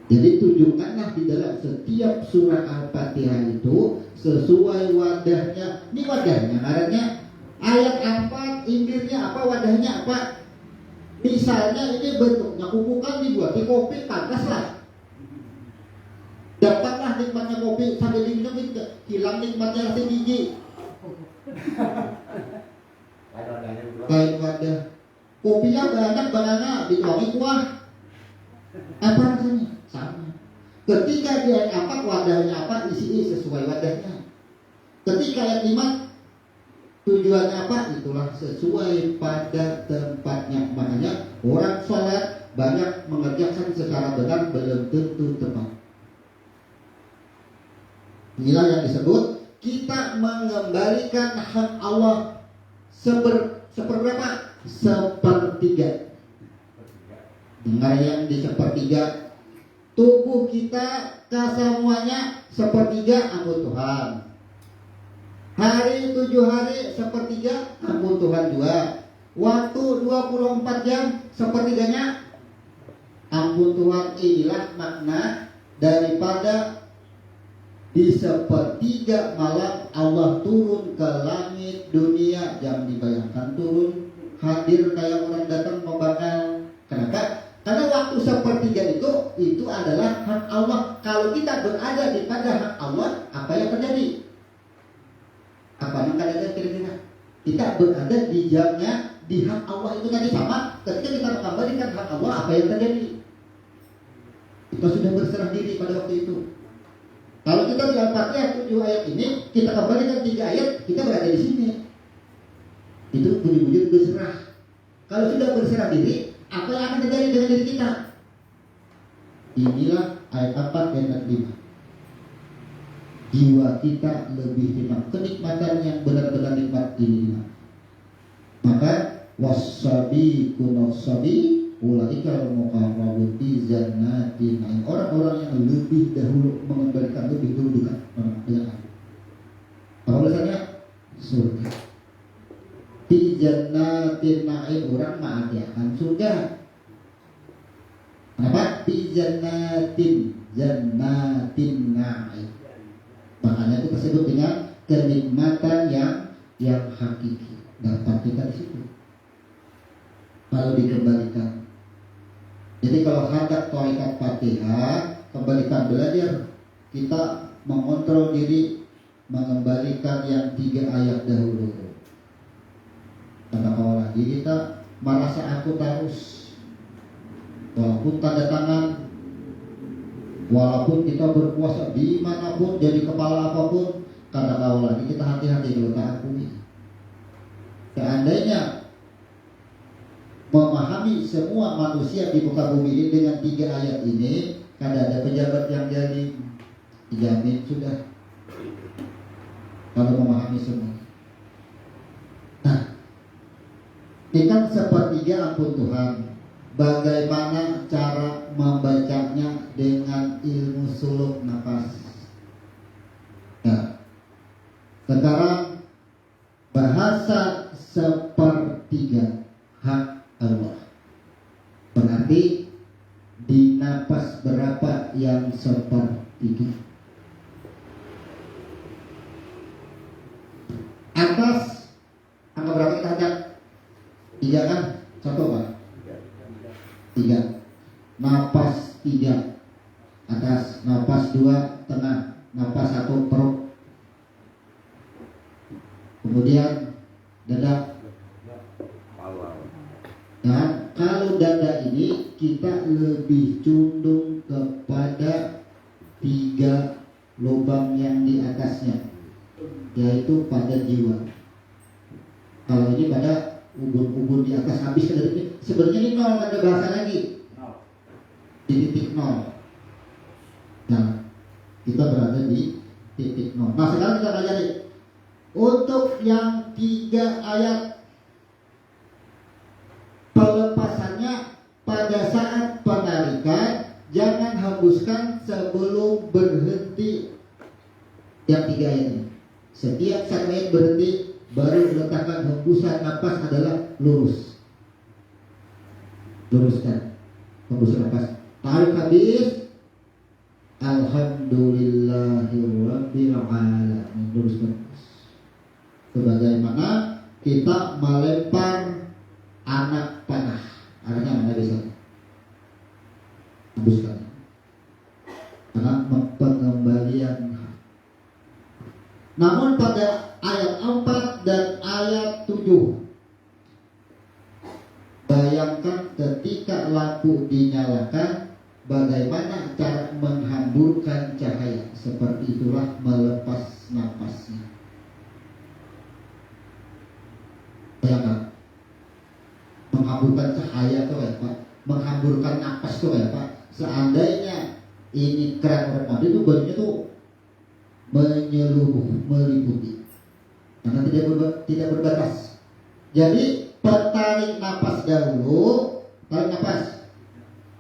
Jadi tunjukkanlah di dalam setiap surah Al-Fatihah itu sesuai wadahnya. Ini wadahnya, karena ayat 4 intirnya apa, wadahnya apa. Misalnya ini bentuknya kukukan dibuat di kopi, pantas lah. Dapatlah nikmatnya kopi sambil diminum, hilang nikmatnya rasa gigi. Kayak wadah kopinya banyak banana dituangin kuah. Apa rasanya? Sama. Ketika dia apa wadahnya apa, isi sesuai wadahnya. Ketika ayat 5 tujuannya apa, itulah sesuai pada tempatnya. Makanya orang sholat banyak mengerjakan secara benar belum tentu tepat. Inilah yang disebut kita mengembalikan hak Allah seperberapa? Sepertiga. Dengar yang di sepertiga. Tubuh kita kesemuanya sepertiga ampun Tuhan. Hari 7 hari sepertiga ampun Tuhan juga. Waktu 24 jam sepertiganya ampun Tuhan. Inilah makna daripada di sepertiga malam Allah turun ke langit dunia. Jangan dibayangkan turun hadir kayak orang datang membakar. Kenapa? Karena waktu sepertiga itu adalah hak Allah. Kalau kita berada di pada hak Allah, apa yang terjadi? Apa yang ada kira-kira? Kita berada di jamnya di hak Allah itu tadi sama. Ketika kita mengembalikan hak Allah, apa yang terjadi? Kita sudah berserah diri pada waktu itu. Kalau kita di Al-Fatihah 7 ayat ini, kita kembalikan 3 ayat, kita berada di sini. Itu bunyi-bunyi berserah. Kalau sudah berserah diri, apa yang akan terjadi dengan diri kita? Inilah ayat 4 dan ayat 5. Jiwa kita lebih nikmat. Kenikmatan yang benar-benar nikmat ini. Maka wasabi kunasabi ulaika al-muqarrabun fi jannatin. Orang-orang yang lebih dahulu mengembalikan lebih dulu dengan aku. Apa tulisannya? Surga. Fi jannatin na'im, orang mati akan surga. Kenapa? Fi jannatin na'im. Makanya itu tersebut dengan kenikmatan yang hakiki. Dapat kita di situ. Kalau dikembalikan. Jadi kalau hendak tarekat Fatihah, kembalikan belajar, kita mengontrol diri, mengembalikan yang 3 ayat dahulu. Kata kawan lagi kita merasa aku terus, walaupun tanda tangan, walaupun kita berpuasa dimanapun, jadi kepala apapun, kata kawan lagi kita hati-hati dulu tak akui. Seandainya memahami semua manusia di muka bumi ini dengan 3 ayat ini, kada ada pejabat yang jadi, dijamin sudah. Kalau memahami semua. Nah, tinggal sepertiga ampun Tuhan. Bagaimana cara membacanya dengan ilmu suluk nafas? Nah, sekarang bahasa sepertiga hak Allah. Berarti di napas berapa yang sepertiga? Atas angka berapa kita ada? 3 kan? 1 Pak? 3. Napas 3 atas, napas 2 tengah, napas 1 perut. Kemudian dada. Nah, kalau dada ini kita lebih condong kepada 3 lubang yang di atasnya, yaitu pada jiwa. Kalau ini pada ubun-ubun di atas habis dari sebenarnya ini 0, ada bahasa lagi. Di titik 0. Nah, kita berada di titik 0. Nah, sekarang kita pelajari untuk yang 3 ayat pelepasannya pada saat penarikan, jangan hembuskan sebelum berhenti. Yang 3 ayat ini, setiap saat ayat berhenti baru letakkan hembusan napas adalah lurus. Luruskan hembusan napas. Tarik habis. Alhamdulillahirabbil alamin. Luruskan. Sebagaimana kita melempar anak panah. Anaknya mana bisa? Hembuskan. Karena pengembalian. Namun pada ayat 4 dan ayat 7, bayangkan ketika lampu dinyalakan, bagaimana cara menghamburkan cahaya. Seperti itulah melepas napasnya. Bayangkan menghamburkan cahaya itu Pak. menghamburkan napas tuh ya Pak. Seandainya ini keran Ramadan itu bunyinya tuh menyeluruh, meliputi, karena tidak berbatas. Jadi tarik napas dahulu, tarik napas.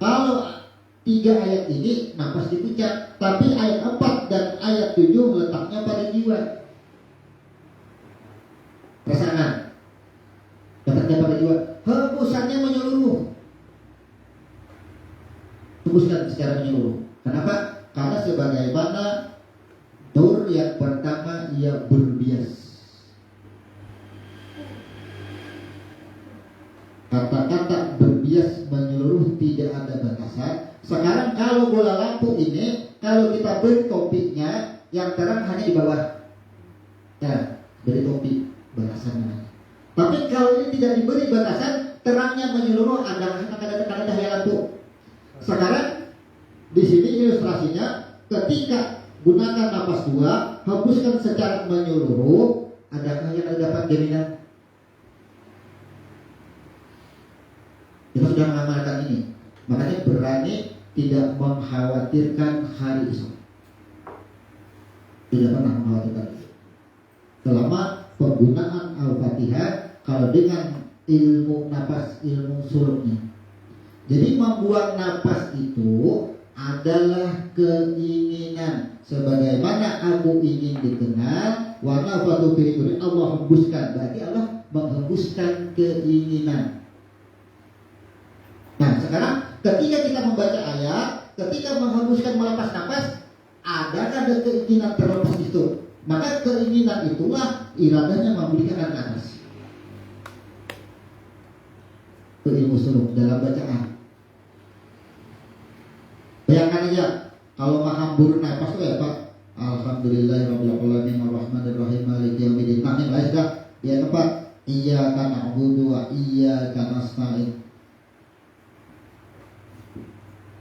Kalau 3 ayat ini napas dipuncak, tapi ayat 4 dan ayat 7 letaknya pada jiwa. Rasakan, letaknya pada jiwa. Hembusannya menyeluruh. Hembuskan secara menyeluruh. Kenapa? Karena sebagaimana nur yang pertama ia berbias. Kata-kata berbias menyeluruh tidak ada batasan. Sekarang kalau bola lampu ini, kalau kita beri topiknya, yang terang hanya di bawah. Ya, beri topik batasannya. Tapi kalau ini tidak diberi batasan, terangnya menyeluruh, ada daya lampu. Sekarang di sini ilustrasinya, ketika gunakan napas 2, hembuskan secara menyeluruh, adakah yang dapat jaminan? Kita sudah mengamalkan ini, makanya berani tidak mengkhawatirkan hari esok. Tidak pernah mengkhawatirkan itu. Selama penggunaan Al-Fatihah, kalau dengan ilmu napas, ilmu suluknya. Jadi membuang napas itu adalah keinginan. Sebagaimana aku ingin dikenal, warna fatu firibun, Allah hembuskan. Berarti Allah menghembuskan keinginan. Nah sekarang ketika kita membaca ayat, ketika menghembuskan melepas nafas, adakah ada keinginan terlepas itu? Maka keinginan itulah iradanya memberikan ke atas. Itu ilmu suluk dalam bacaan. Bayangkan aja kalau menghambur nafas itu ya Pak. Alhamdulillahirabbil alamin arrahmanirrahim maliki yaumiddin. Amin. Baik dah. Yang keempat, iyyaka na'budu wa iyyaka nasta'in.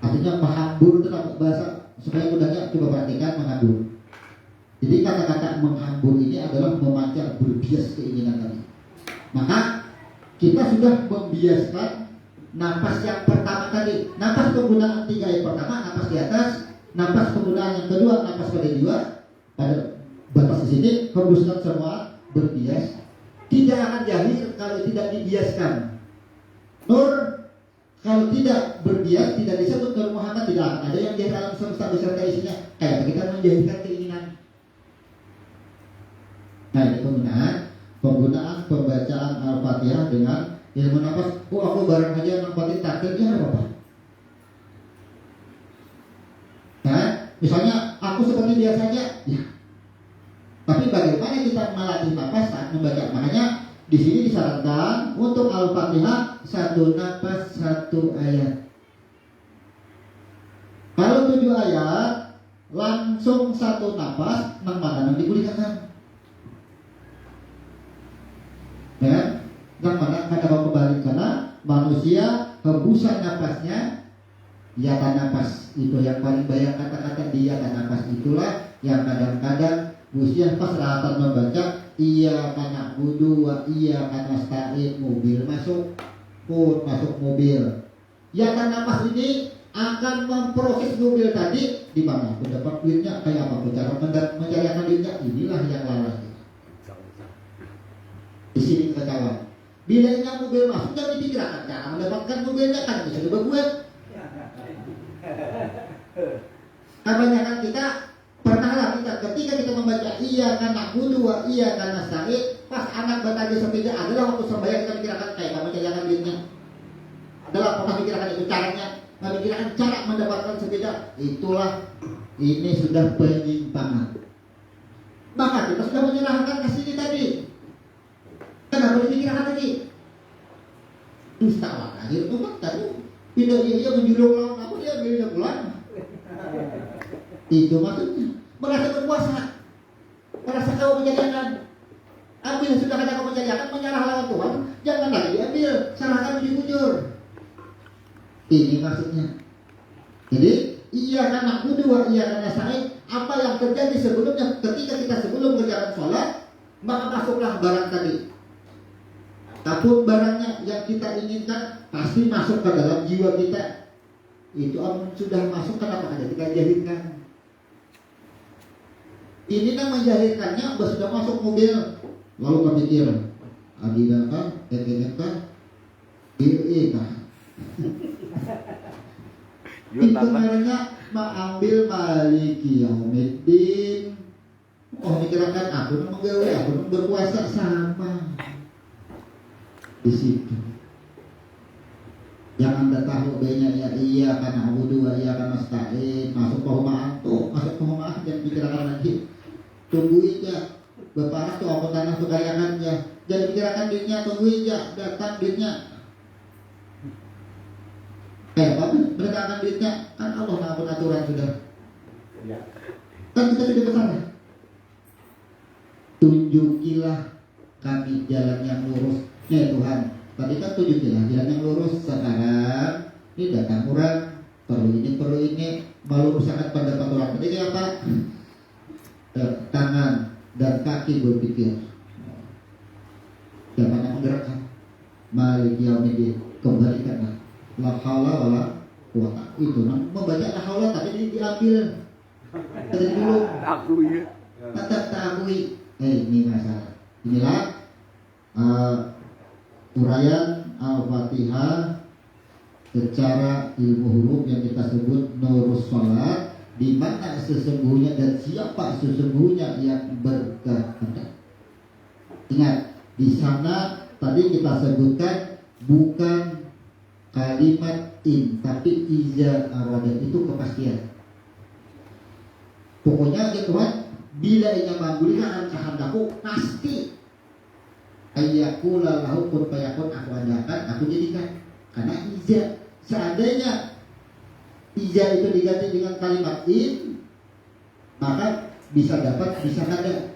Artinya menghambur itu bahasa supaya mudahnya, coba perhatikan menghambur. Jadi kata-kata menghambur ini adalah memancar, berbias keinginan tadi. Maka kita sudah membiaskan napas yang pertama tadi. Napas penggunaan 3 yang pertama, napas di atas. Napas penggunaan yang kedua, napas pada jiwa. Pada batas di sini, hembuskan semua, berbias. Tidak akan jahil kalau tidak dibiaskan. Nur kalau tidak berbias, tidak disebut Nur Muhammad, tidak akan ada yang jahil alam semesta beserta isinya. Kayak kita menjahilkan keinginan. Nah ini penggunaan pembacaan Al-Fatihah dengan ilmu nafas. Aku bareng aja nampatin takdirnya apa? Nah, misalnya aku seperti biasanya, ya. Tapi bagaimana kita melatih nafas saat membaca? Makanya di sini disarankan untuk Al-Fatihah 1 nafas 1 ayat. Kalau 7 ayat langsung 1 nafas, nang mana nang digulikan. Ya, dan mana kata kembali karena manusia hembusan nafasnya, ya kan nafas itu yang paling banyak kata-kata dia kan nafas itulah yang kadang-kadang usia pas rata membaca iya kan na'budu wa iya kan nasta'in, mobil masuk pun masuk mobil, ya kan nafas ini akan memproses mobil tadi di mana pendapat duitnya kayak apa, cara mencarikan duitnya, inilah yang lalai. Di sini kekacauan. Bilanya mobil masuk jangan dipikirkan cara mendapatkan mobilnya kan bisa dibuat. Kebanyakan kita pernahlah ketika kita membaca iya kan na'budu wa iya kan nasta'in, pas anak batagi sepeda adalah waktu sembahyang kita pikirkan kayak kamu mencarikan duitnya. Adalah pernah pikirkan itu caranya, memikirkan cara mendapatkan sepeda. Itulah ini sudah penyimpangan. Maka kita sudah menyerahkan ke sini tadi. Kenapa dipikirkan lagi? Dusta lah, akhir itu kan tadi tidak dia menjulung lawan aku, dia ambilnya pulang. Itu maksudnya merasa berkuasa, merasa kau menjadikan. Ambil sudah kata kau menjadikan, menyerah lawan Tuhan, jangan lagi diambil, serahkan bujur-bujur. Ini maksudnya. Jadi iya kan aku dua, iya kan nasta'in. Apa yang terjadi sebelumnya ketika kita sebelum kerjaan sholat, maka masuklah barang tadi. Apapun barangnya yang kita inginkan pasti masuk ke dalam jiwa kita. Itu sudah masuk, kenapa ada kita jahitkan? Ini yang menjahitkannya sudah masuk mobil, lalu berpikir Adidas kan, TTN kan, BE kan. Itu namanya mengambil Maliki Yaumiddin. Oh, mikirkan aku menggawe, aku berpuasa sama. Di situ. Jangan anda tahu B-nya ya iya karena Abu dua iya karena nasta'in, masuk perumahan tuh, masuk perumahan jangan pikirkan lagi. Tungguin ya. Bapak tuh apa tanah tuh kayangannya. Jangan pikirkan duitnya, tungguin ya, datang duitnya. Apa? Mereka akan duitnya, kan Allah mengatur aturan sudah. Kan kita sudah kesana. Tunjukilah kami jalan yang lurus. Ya Tuhan, tadi kan tunjukilah jalan yang lurus. Sekarang ini datang orang, perlu ini, meluruskan pendapat orang. Jadi apa? Tangan dan kaki berpikir. Siapa yang menggerakkan? Malik Yaumiddin, kembalikanlah. La haula wala quwata. Itu membaca la haula tapi diambil. Tadi dulu. Akui. Tetap takui. Ini masalah. Inilah uraian Al-Fatihah secara ilmu huruf yang kita sebut nurus salat, di mana sesungguhnya dan siapa sesungguhnya yang berkehendak. Ingat, di sana tadi kita sebutkan bukan kalimat in, tapi iza aradat, itu kepastian. Pokoknya ya Tuhan, bila ia mengabulkan kehendakku pasti ayyakula lahu kun fayakun, aku adakan, aku jadikan. Karena iza, seandainya iza itu diganti dengan kalimat in, maka bisa dapat, bisa kada.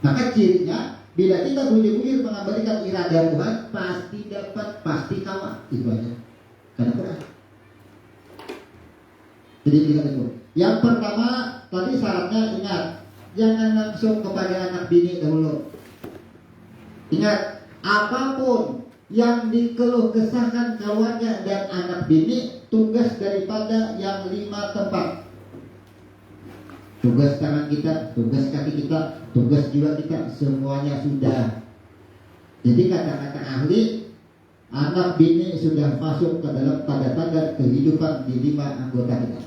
Maka cirinya bila kita bunyi-bunyi mengabadikan iradah Tuhan, pasti dapat, pasti kawan. Itu aja. Karena Quran. Jadi kita itu. Yang pertama tadi syaratnya ingat, jangan langsung kepada anak bini dahulu. Ingat, apapun yang dikeluh kesahkan keluarga dan anak bini, tugas daripada yang 5 tempat. Tugas tangan kita, tugas kaki kita, tugas jiwa kita, semuanya sudah. Jadi kata-kata ahli, anak bini sudah masuk ke dalam tanda-tanda kehidupan di 5 anggota kita.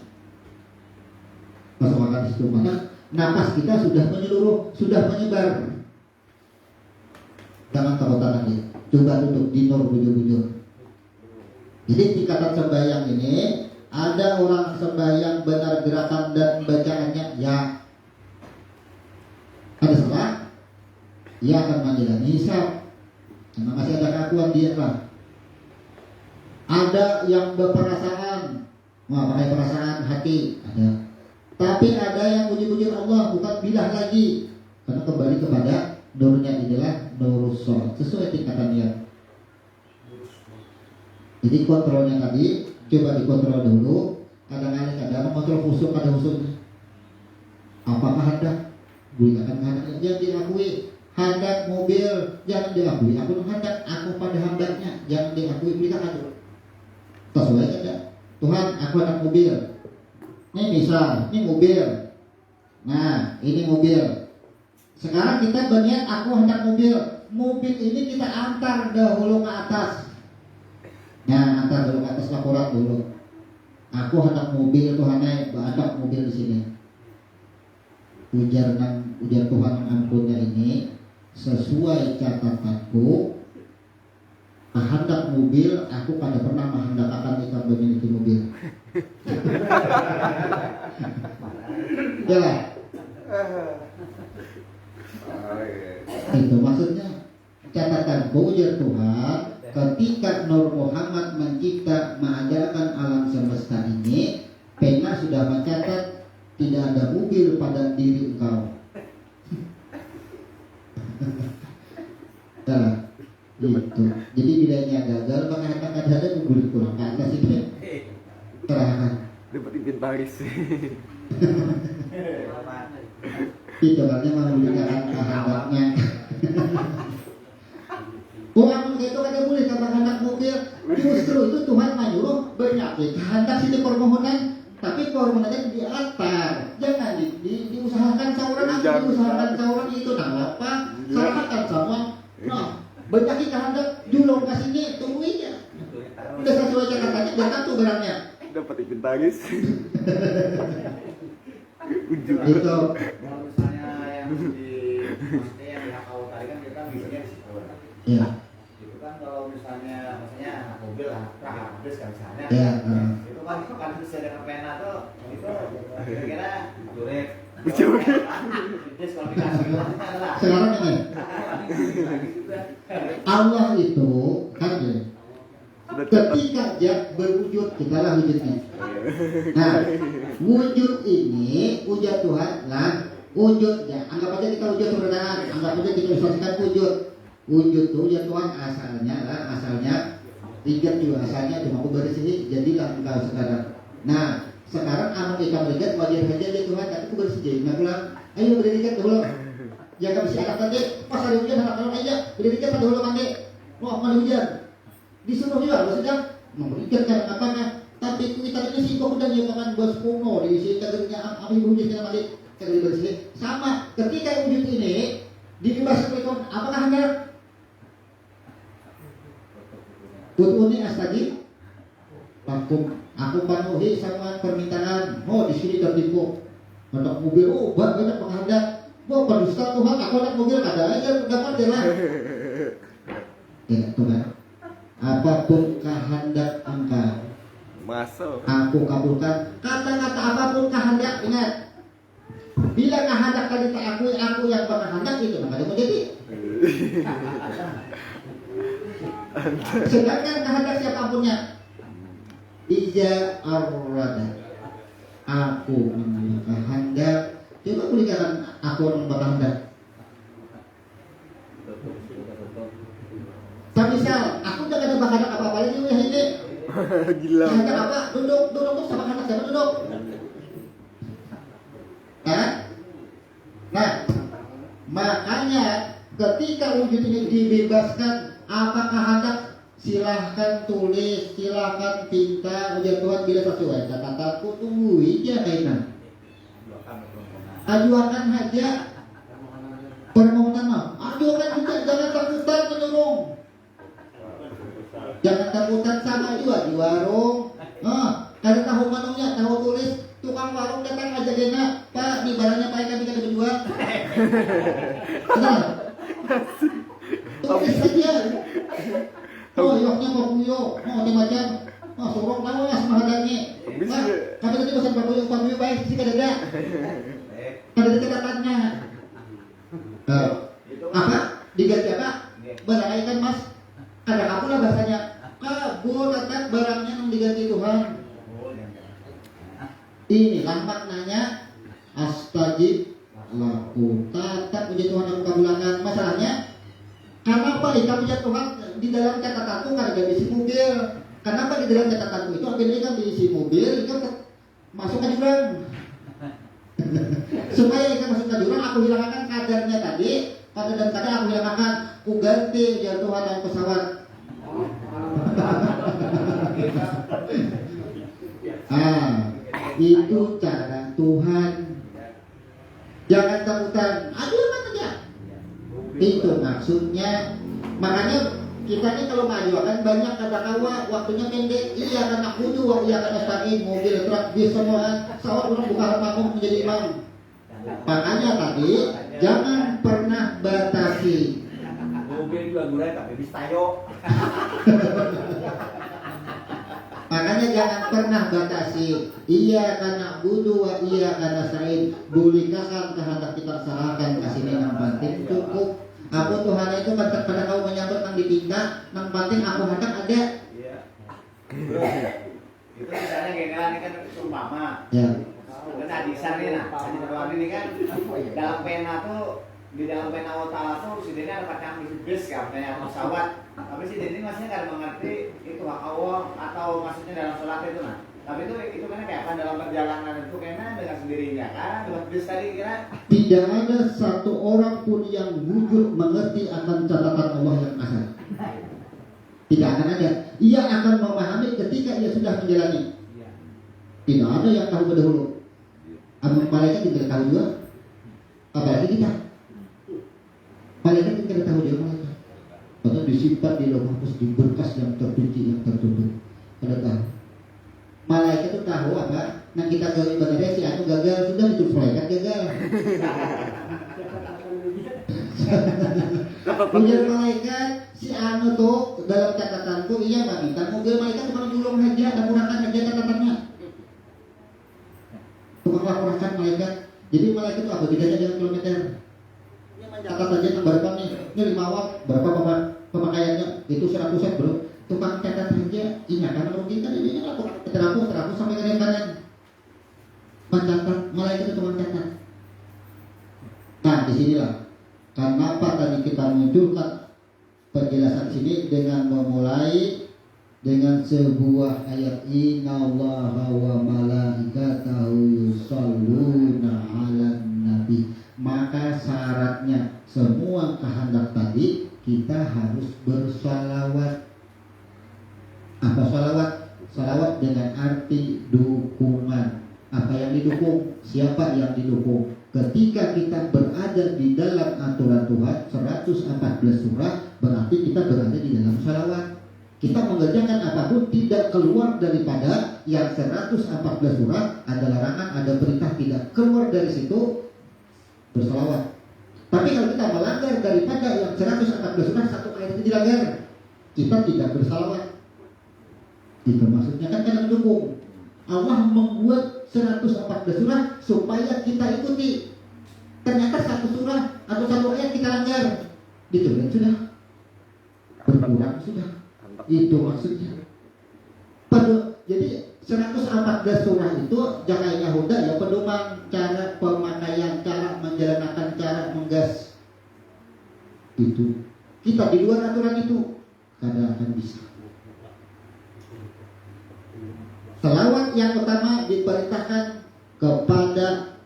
Masuk akal di situ, maka napas kita sudah menyeluruh, sudah menyebar. Jangan tarutan lagi. Coba tutup di nur bujur-bujur. Jadi tingkatan sembahyang ini, ada orang sembahyang benar gerakan dan bacaannya, ya. Ada salah, ia akan menjalani hisab. Karena masih ada keakuan dia lah. Ada yang berperasaan, pakai perasaan hati, ada. Tapi ada yang puji-puji Allah, bukan bilah lagi. Karena kembali kepada nurnya inilah nurus sholat, sesuai tingkatan niat. Jadi kontrolnya tadi coba dikontrol dulu. Kadang-kadang ada mengontrol khusyuk, ada khusyuknya. Apakah hendak? Berikan hendak, jangan diakui. Hendak mobil jangan diakui. Aku hendak, aku pada hendaknya jangan diakui. Berikan aja. Sesuai aja. Tuhan, aku hendak mobil. Ini misal, ini mobil. Nah, ini mobil. Sekarang kita berniat aku hendak mobil. Mobil ini kita antar dahulu ke atas. Nah, antar dulu ke atas, laporan dulu. Aku hendak mobil, Tuhan ada mobil di sini. Ujar Tuhan yang ampunnya ini sesuai catatanku. Hendak mobil, aku pada pernah menghendakkan ikan memiliki mobil. Yalah. Itu maksudnya catatan ujar Tuhan ketika Nur Muhammad mencipta mengajarkan alam semesta ini, pena sudah mencatat tidak ada mobil pada diri engkau. Yalah. Gitu. Jadi bilanya gagal maka ada mobil pulang ke atas itu terakhir. Dapat inventaris. Itu makanya memberikan kehendaknya. Orang itu kan boleh kata kehendak mobil. Justru itu Tuhan menyuruh bernyati kehendak situ permohonan, tapi permohonannya diatar. Jangan diusahakan sauran aku diusahakan sauran itu nah apa? Serahkan semua. Nah, bernyati kehendak julung ke sini tungguin ya. Udah sesuai Jakartanya datang tuh barangnya. Dapat ikut tangis. Ujung. Itu. Kalau misalnya yang maksudnya yang di HKU tadi kan kita misalnya di situ. Iya. Itu kan kalau misalnya mobil lah, habis kan misalnya. Iya. Itu kan sesuai dengan pena tuh itu kira-kira juret. Diskualifikasi lah. Sekarang ini Allah itu kan ya, ketika dia berwujud kita lah wujudnya. Nah, wujud ini wujud Tuhan lah wujudnya. Anggap aja kita wujud sebenarnya, anggap aja kita ilustrasikan wujud. Wujud itu wujud Tuhan asalnya tiga juga asalnya cuma aku bersih jadilah engkau sekarang. Nah, sekarang anak ikan berikat wajar saja dia Tuhan tapi aku bersih jadi nggak pulang. Ayo berdirikan dulu. Yang kami si anak tadi pas ada hujan anak aja berdirikan dulu mandi. Wah mandi hujan. Disuruh juga maksudnya memberikan kan apanya. Tapi kita ini sih kok udah nyiapkan bos kuno di sini kadernya apa ibu hujan kita mandi kader bersih. Sama ketika wujud ini dibebaskan oleh Tuhan apakah hanya Kutuni astagi aku penuhi sama permintaan. Oh di sini tertipu. Untuk mobil, banyak penghendak. Pendusta Tuhan, aku anak mobil kada aja dapat jalan. Ya Tuhan, apapun kehendak engkau, Masuk. aku kabulkan. Kata-kata apapun kehendak, ingat. Bila kehendak tadi tak aku yang berkehendak itu maka dia menjadi. Sedangkan kehendak siapapunnya, Ija arrada, aku kehendak. Coba berikan aku orang berkehendak. Misal, aku udah ada berkehendak apa-apa lagi udah ini. Gila. Kehendak apa? Duduk tuh sama kehendak siapa duduk? Nah, makanya ketika wujud ini dibebaskan, apa kehendak? Silahkan tulis, silahkan pinta ujian Tuhan bila sesuai. Kata-kataku tunggu aja kayaknya. Ajukan saja permohonan mah. Ajukan juga, jangan takutan menyurung. Jangan takutan sama juga di warung. Kada tahu manunya, tahu tulis. Tukang warung datang aja dena, Pak, di barangnya Pak kami kada berjual. Benar? Tulis saja. Oh, yoknya mau kuyo, mau macam, sorong lawas mahadangnya. Pak, kami tadi pesan pakuyo baik sih kada ada. Kada ada catatannya. Apa? Diganti apa? Barangnya kan Mas. Kada aku lah bahasanya. Kabur tetap barangnya yang diganti Tuhan. Inilah maknanya astajib laku. Tetap puji Tuhan aku kabulkan. Masalahnya kenapa ikan puji Tuhan di dalam catatanku kan ada isi mobil? Kenapa di dalam catatanku itu akhirnya kan diisi mobil itu masuk ke jurang? Supaya ikan masuk ke jurang aku hilangkan kadarnya tadi. Kadar dan kadar aku hilangkan. Ku ganti ya Tuhan dan pesawat. Itu cara Tuhan. Jangan takutan. Aduh aja. Itu maksudnya. Makanya kita ini kalau ngajukan banyak kata kawa waktunya pendek. Iya kan aku juga iya kan stain mobil truk bis semua sawah orang buka rumahku menjadi imam. Makanya tadi jangan pernah batasi. Mobil juga gurai tapi bis tayo. Makanya jangan pernah batasi. Iya karena budu wa iya karena stain. Bolehkah kehendak kita serahkan kasih yang penting cukup. Aku Tuhan itu kan pada kau menyambut nang dipindah, nang penting aku hendak ada. Iya. Itu misalnya kayak ini kan umpama. Ya. Kan hadisan nih nah, hadis Nawawi ini kan dalam pena tuh di dalam pena Allah tuh sini ada macam bis kan kayak pesawat. Tapi sih ini maksudnya nggak mengerti itu hak Allah atau maksudnya dalam sholat itu nah. Tapi itu kan kayak apa dalam perjalanan itu kayaknya dengan sendirinya kan dengan bis tadi kira. Tidak ada satu orang pun yang wujud mengerti akan catatan Allah yang asal. Tidak akan ada. Ia akan memahami ketika ia sudah menjalani. Tidak ada yang tahu berdahulu. Malaikat tidak tahu juga. Apalagi kita. Malaikat tidak tahu juga malaikat. Padahal disimpan di lauh mahfuz di berkas yang terkunci yang tertutup. Ada tahu. Malaikat itu tahu apa? Nah kita ke ibadah si anu gagal sudah ditulis malaikat gagal. Ujar malaikat si anu tuh dalam catatanku iya Pak minta mobil malaikat cuma julung aja dan murahkan aja catatannya. Tukang laporkan malaikat. Jadi malaikat itu apa bedanya dengan kilometer? Catat aja nomor berapa nih? Ini 5 watt berapa pemakaiannya? Itu 100 set bro. Tukang catat aja iya kan rugi kan ini lapor terapung sampai ke kanan. Mencatat malaikat itu tukang catat. Nah disinilah kenapa tadi kita munculkan penjelasan sini dengan memulai dengan sebuah ayat innallaha wa malaikatahu yusholluna 'alan nabi. Maka syaratnya semua kehendak tadi kita harus bersalawat. Apa salawat? Salawat dengan arti dukungan. Apa yang didukung? Siapa yang didukung? Ketika kita berada di dalam aturan Tuhan 114 surah, berarti kita berada di dalam salawat. Kita mengerjakan apapun tidak keluar daripada yang 114 surah, ada larangan, ada perintah, tidak keluar dari situ bersalawat. Tapi kalau kita melanggar daripada yang 114 surah, satu ayat itu dilanggar, kita tidak bersalawat. Itu maksudnya kan karena mendukung. Allah membuat 114 surah supaya kita ikuti. Ternyata satu surah atau satu ayat kita langgar, gitu kan sudah berkurang sudah. Itu maksudnya. Jadi 114 surah itu jakainya Huda ya pedoman cara pemakaian, cara menjalankan, cara menggas. Itu kita di luar aturan itu kadang akan bisa. Selawat yang utama diperintahkan kepada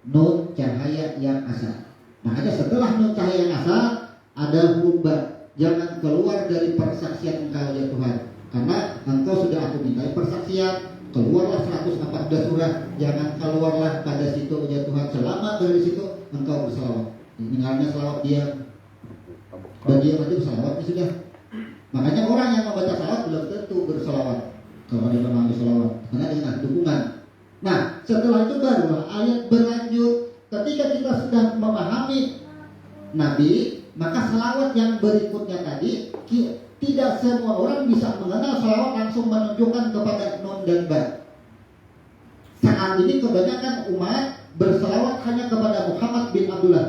nur cahaya yang asal. Makanya setelah nur cahaya yang asal ada hubah. Jangan keluar dari persaksian engkau ya Tuhan. Karena engkau sudah aku minta persaksian. Keluarlah 114 surah. Jangan keluarlah pada situ ya Tuhan. Selama dari situ engkau bersalawat. Tinggalnya salawat dia. Dan dia nanti bersalawat sudah. Makanya orang yang membaca salawat belum tentu bersalawat. Kalau dia memahami salawat, karena dengan dukungan. Nah, setelah itu barulah ayat berlanjut. Ketika kita sudah memahami Nabi, maka salawat yang berikutnya tadi tidak semua orang bisa mengenal salawat langsung menunjukkan kepada nun dan ba. Saat ini kebanyakan umat bersalawat hanya kepada Muhammad bin Abdullah.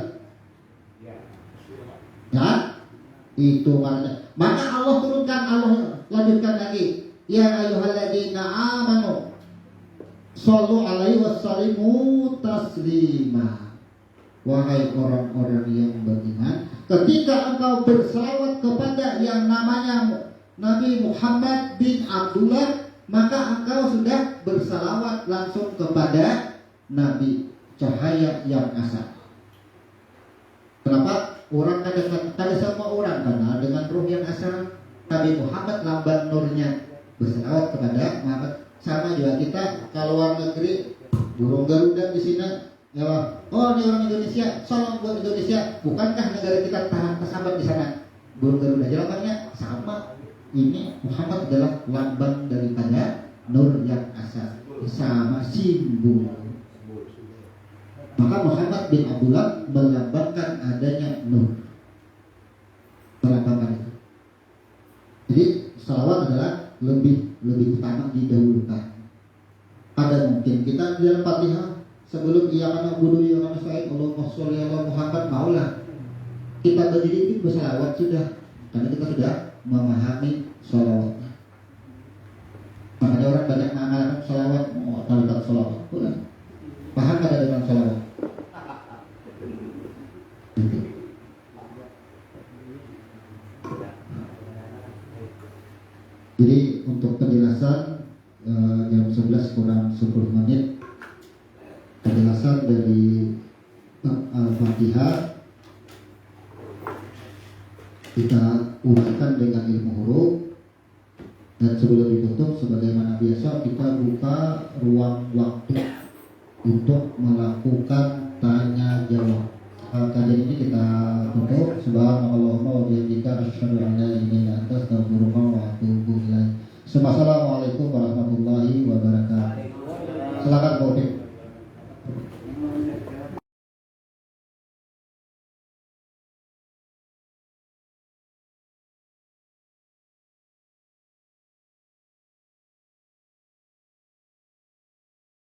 Ya, itu maknanya. Maka Allah turunkan, Allah lanjutkan lagi. Ya ayyuhalladzina amanu shallu alaihi wasallimu taslima. Wahai orang-orang yang beriman, ketika engkau bersalawat kepada yang namanya Nabi Muhammad bin Abdullah, maka engkau sudah bersalawat langsung kepada Nabi cahaya yang asal. Kenapa? Orang kada semua orang kenal dengan ruh yang asal. Nabi Muhammad lambang nurnya. Bersalawat kepada Muhammad. Sama juga kita kalau luar negeri burung Garuda di sini ya, oh ini orang Indonesia, salam buat Indonesia. Bukankah negara kita tahan kesabat di sana? Burung Garuda jawabannya sama. Ini Muhammad adalah lambang daripada nur yang asal, sama simbol. Maka Muhammad bin Abdullah melambangkan adanya nur, melambangkan itu. Jadi salawat adalah lebih utama didahulukan. Ada mungkin kita di dalam Fatihah sebelum iya mana budu iya mana sholli Allahumma sholli ala Muhammad maulah kita berdiri itu bersalawat sudah, karena kita sudah memahami sholawatnya. Makanya orang banyak mengamalkan sholawat, talibat sholawat, bukan? Paham ada dengan sholawat? Gitu. Jadi untuk penjelasan jam 11 kurang 10 menit penjelasan dari Al-Fatihah kita uraikan dengan ilmu huruf Dan sebelum ditutup, sebagaimana biasa kita buka ruang waktu untuk melakukan tanya jawab. Kajian ini kita tutup. Subhanallahumma wa bihamdika asyhadu an la ilaha illa anta astaghfiruka wa atubu ilaik. Assalamualaikum warahmatullahi wabarakatuh. Silakan.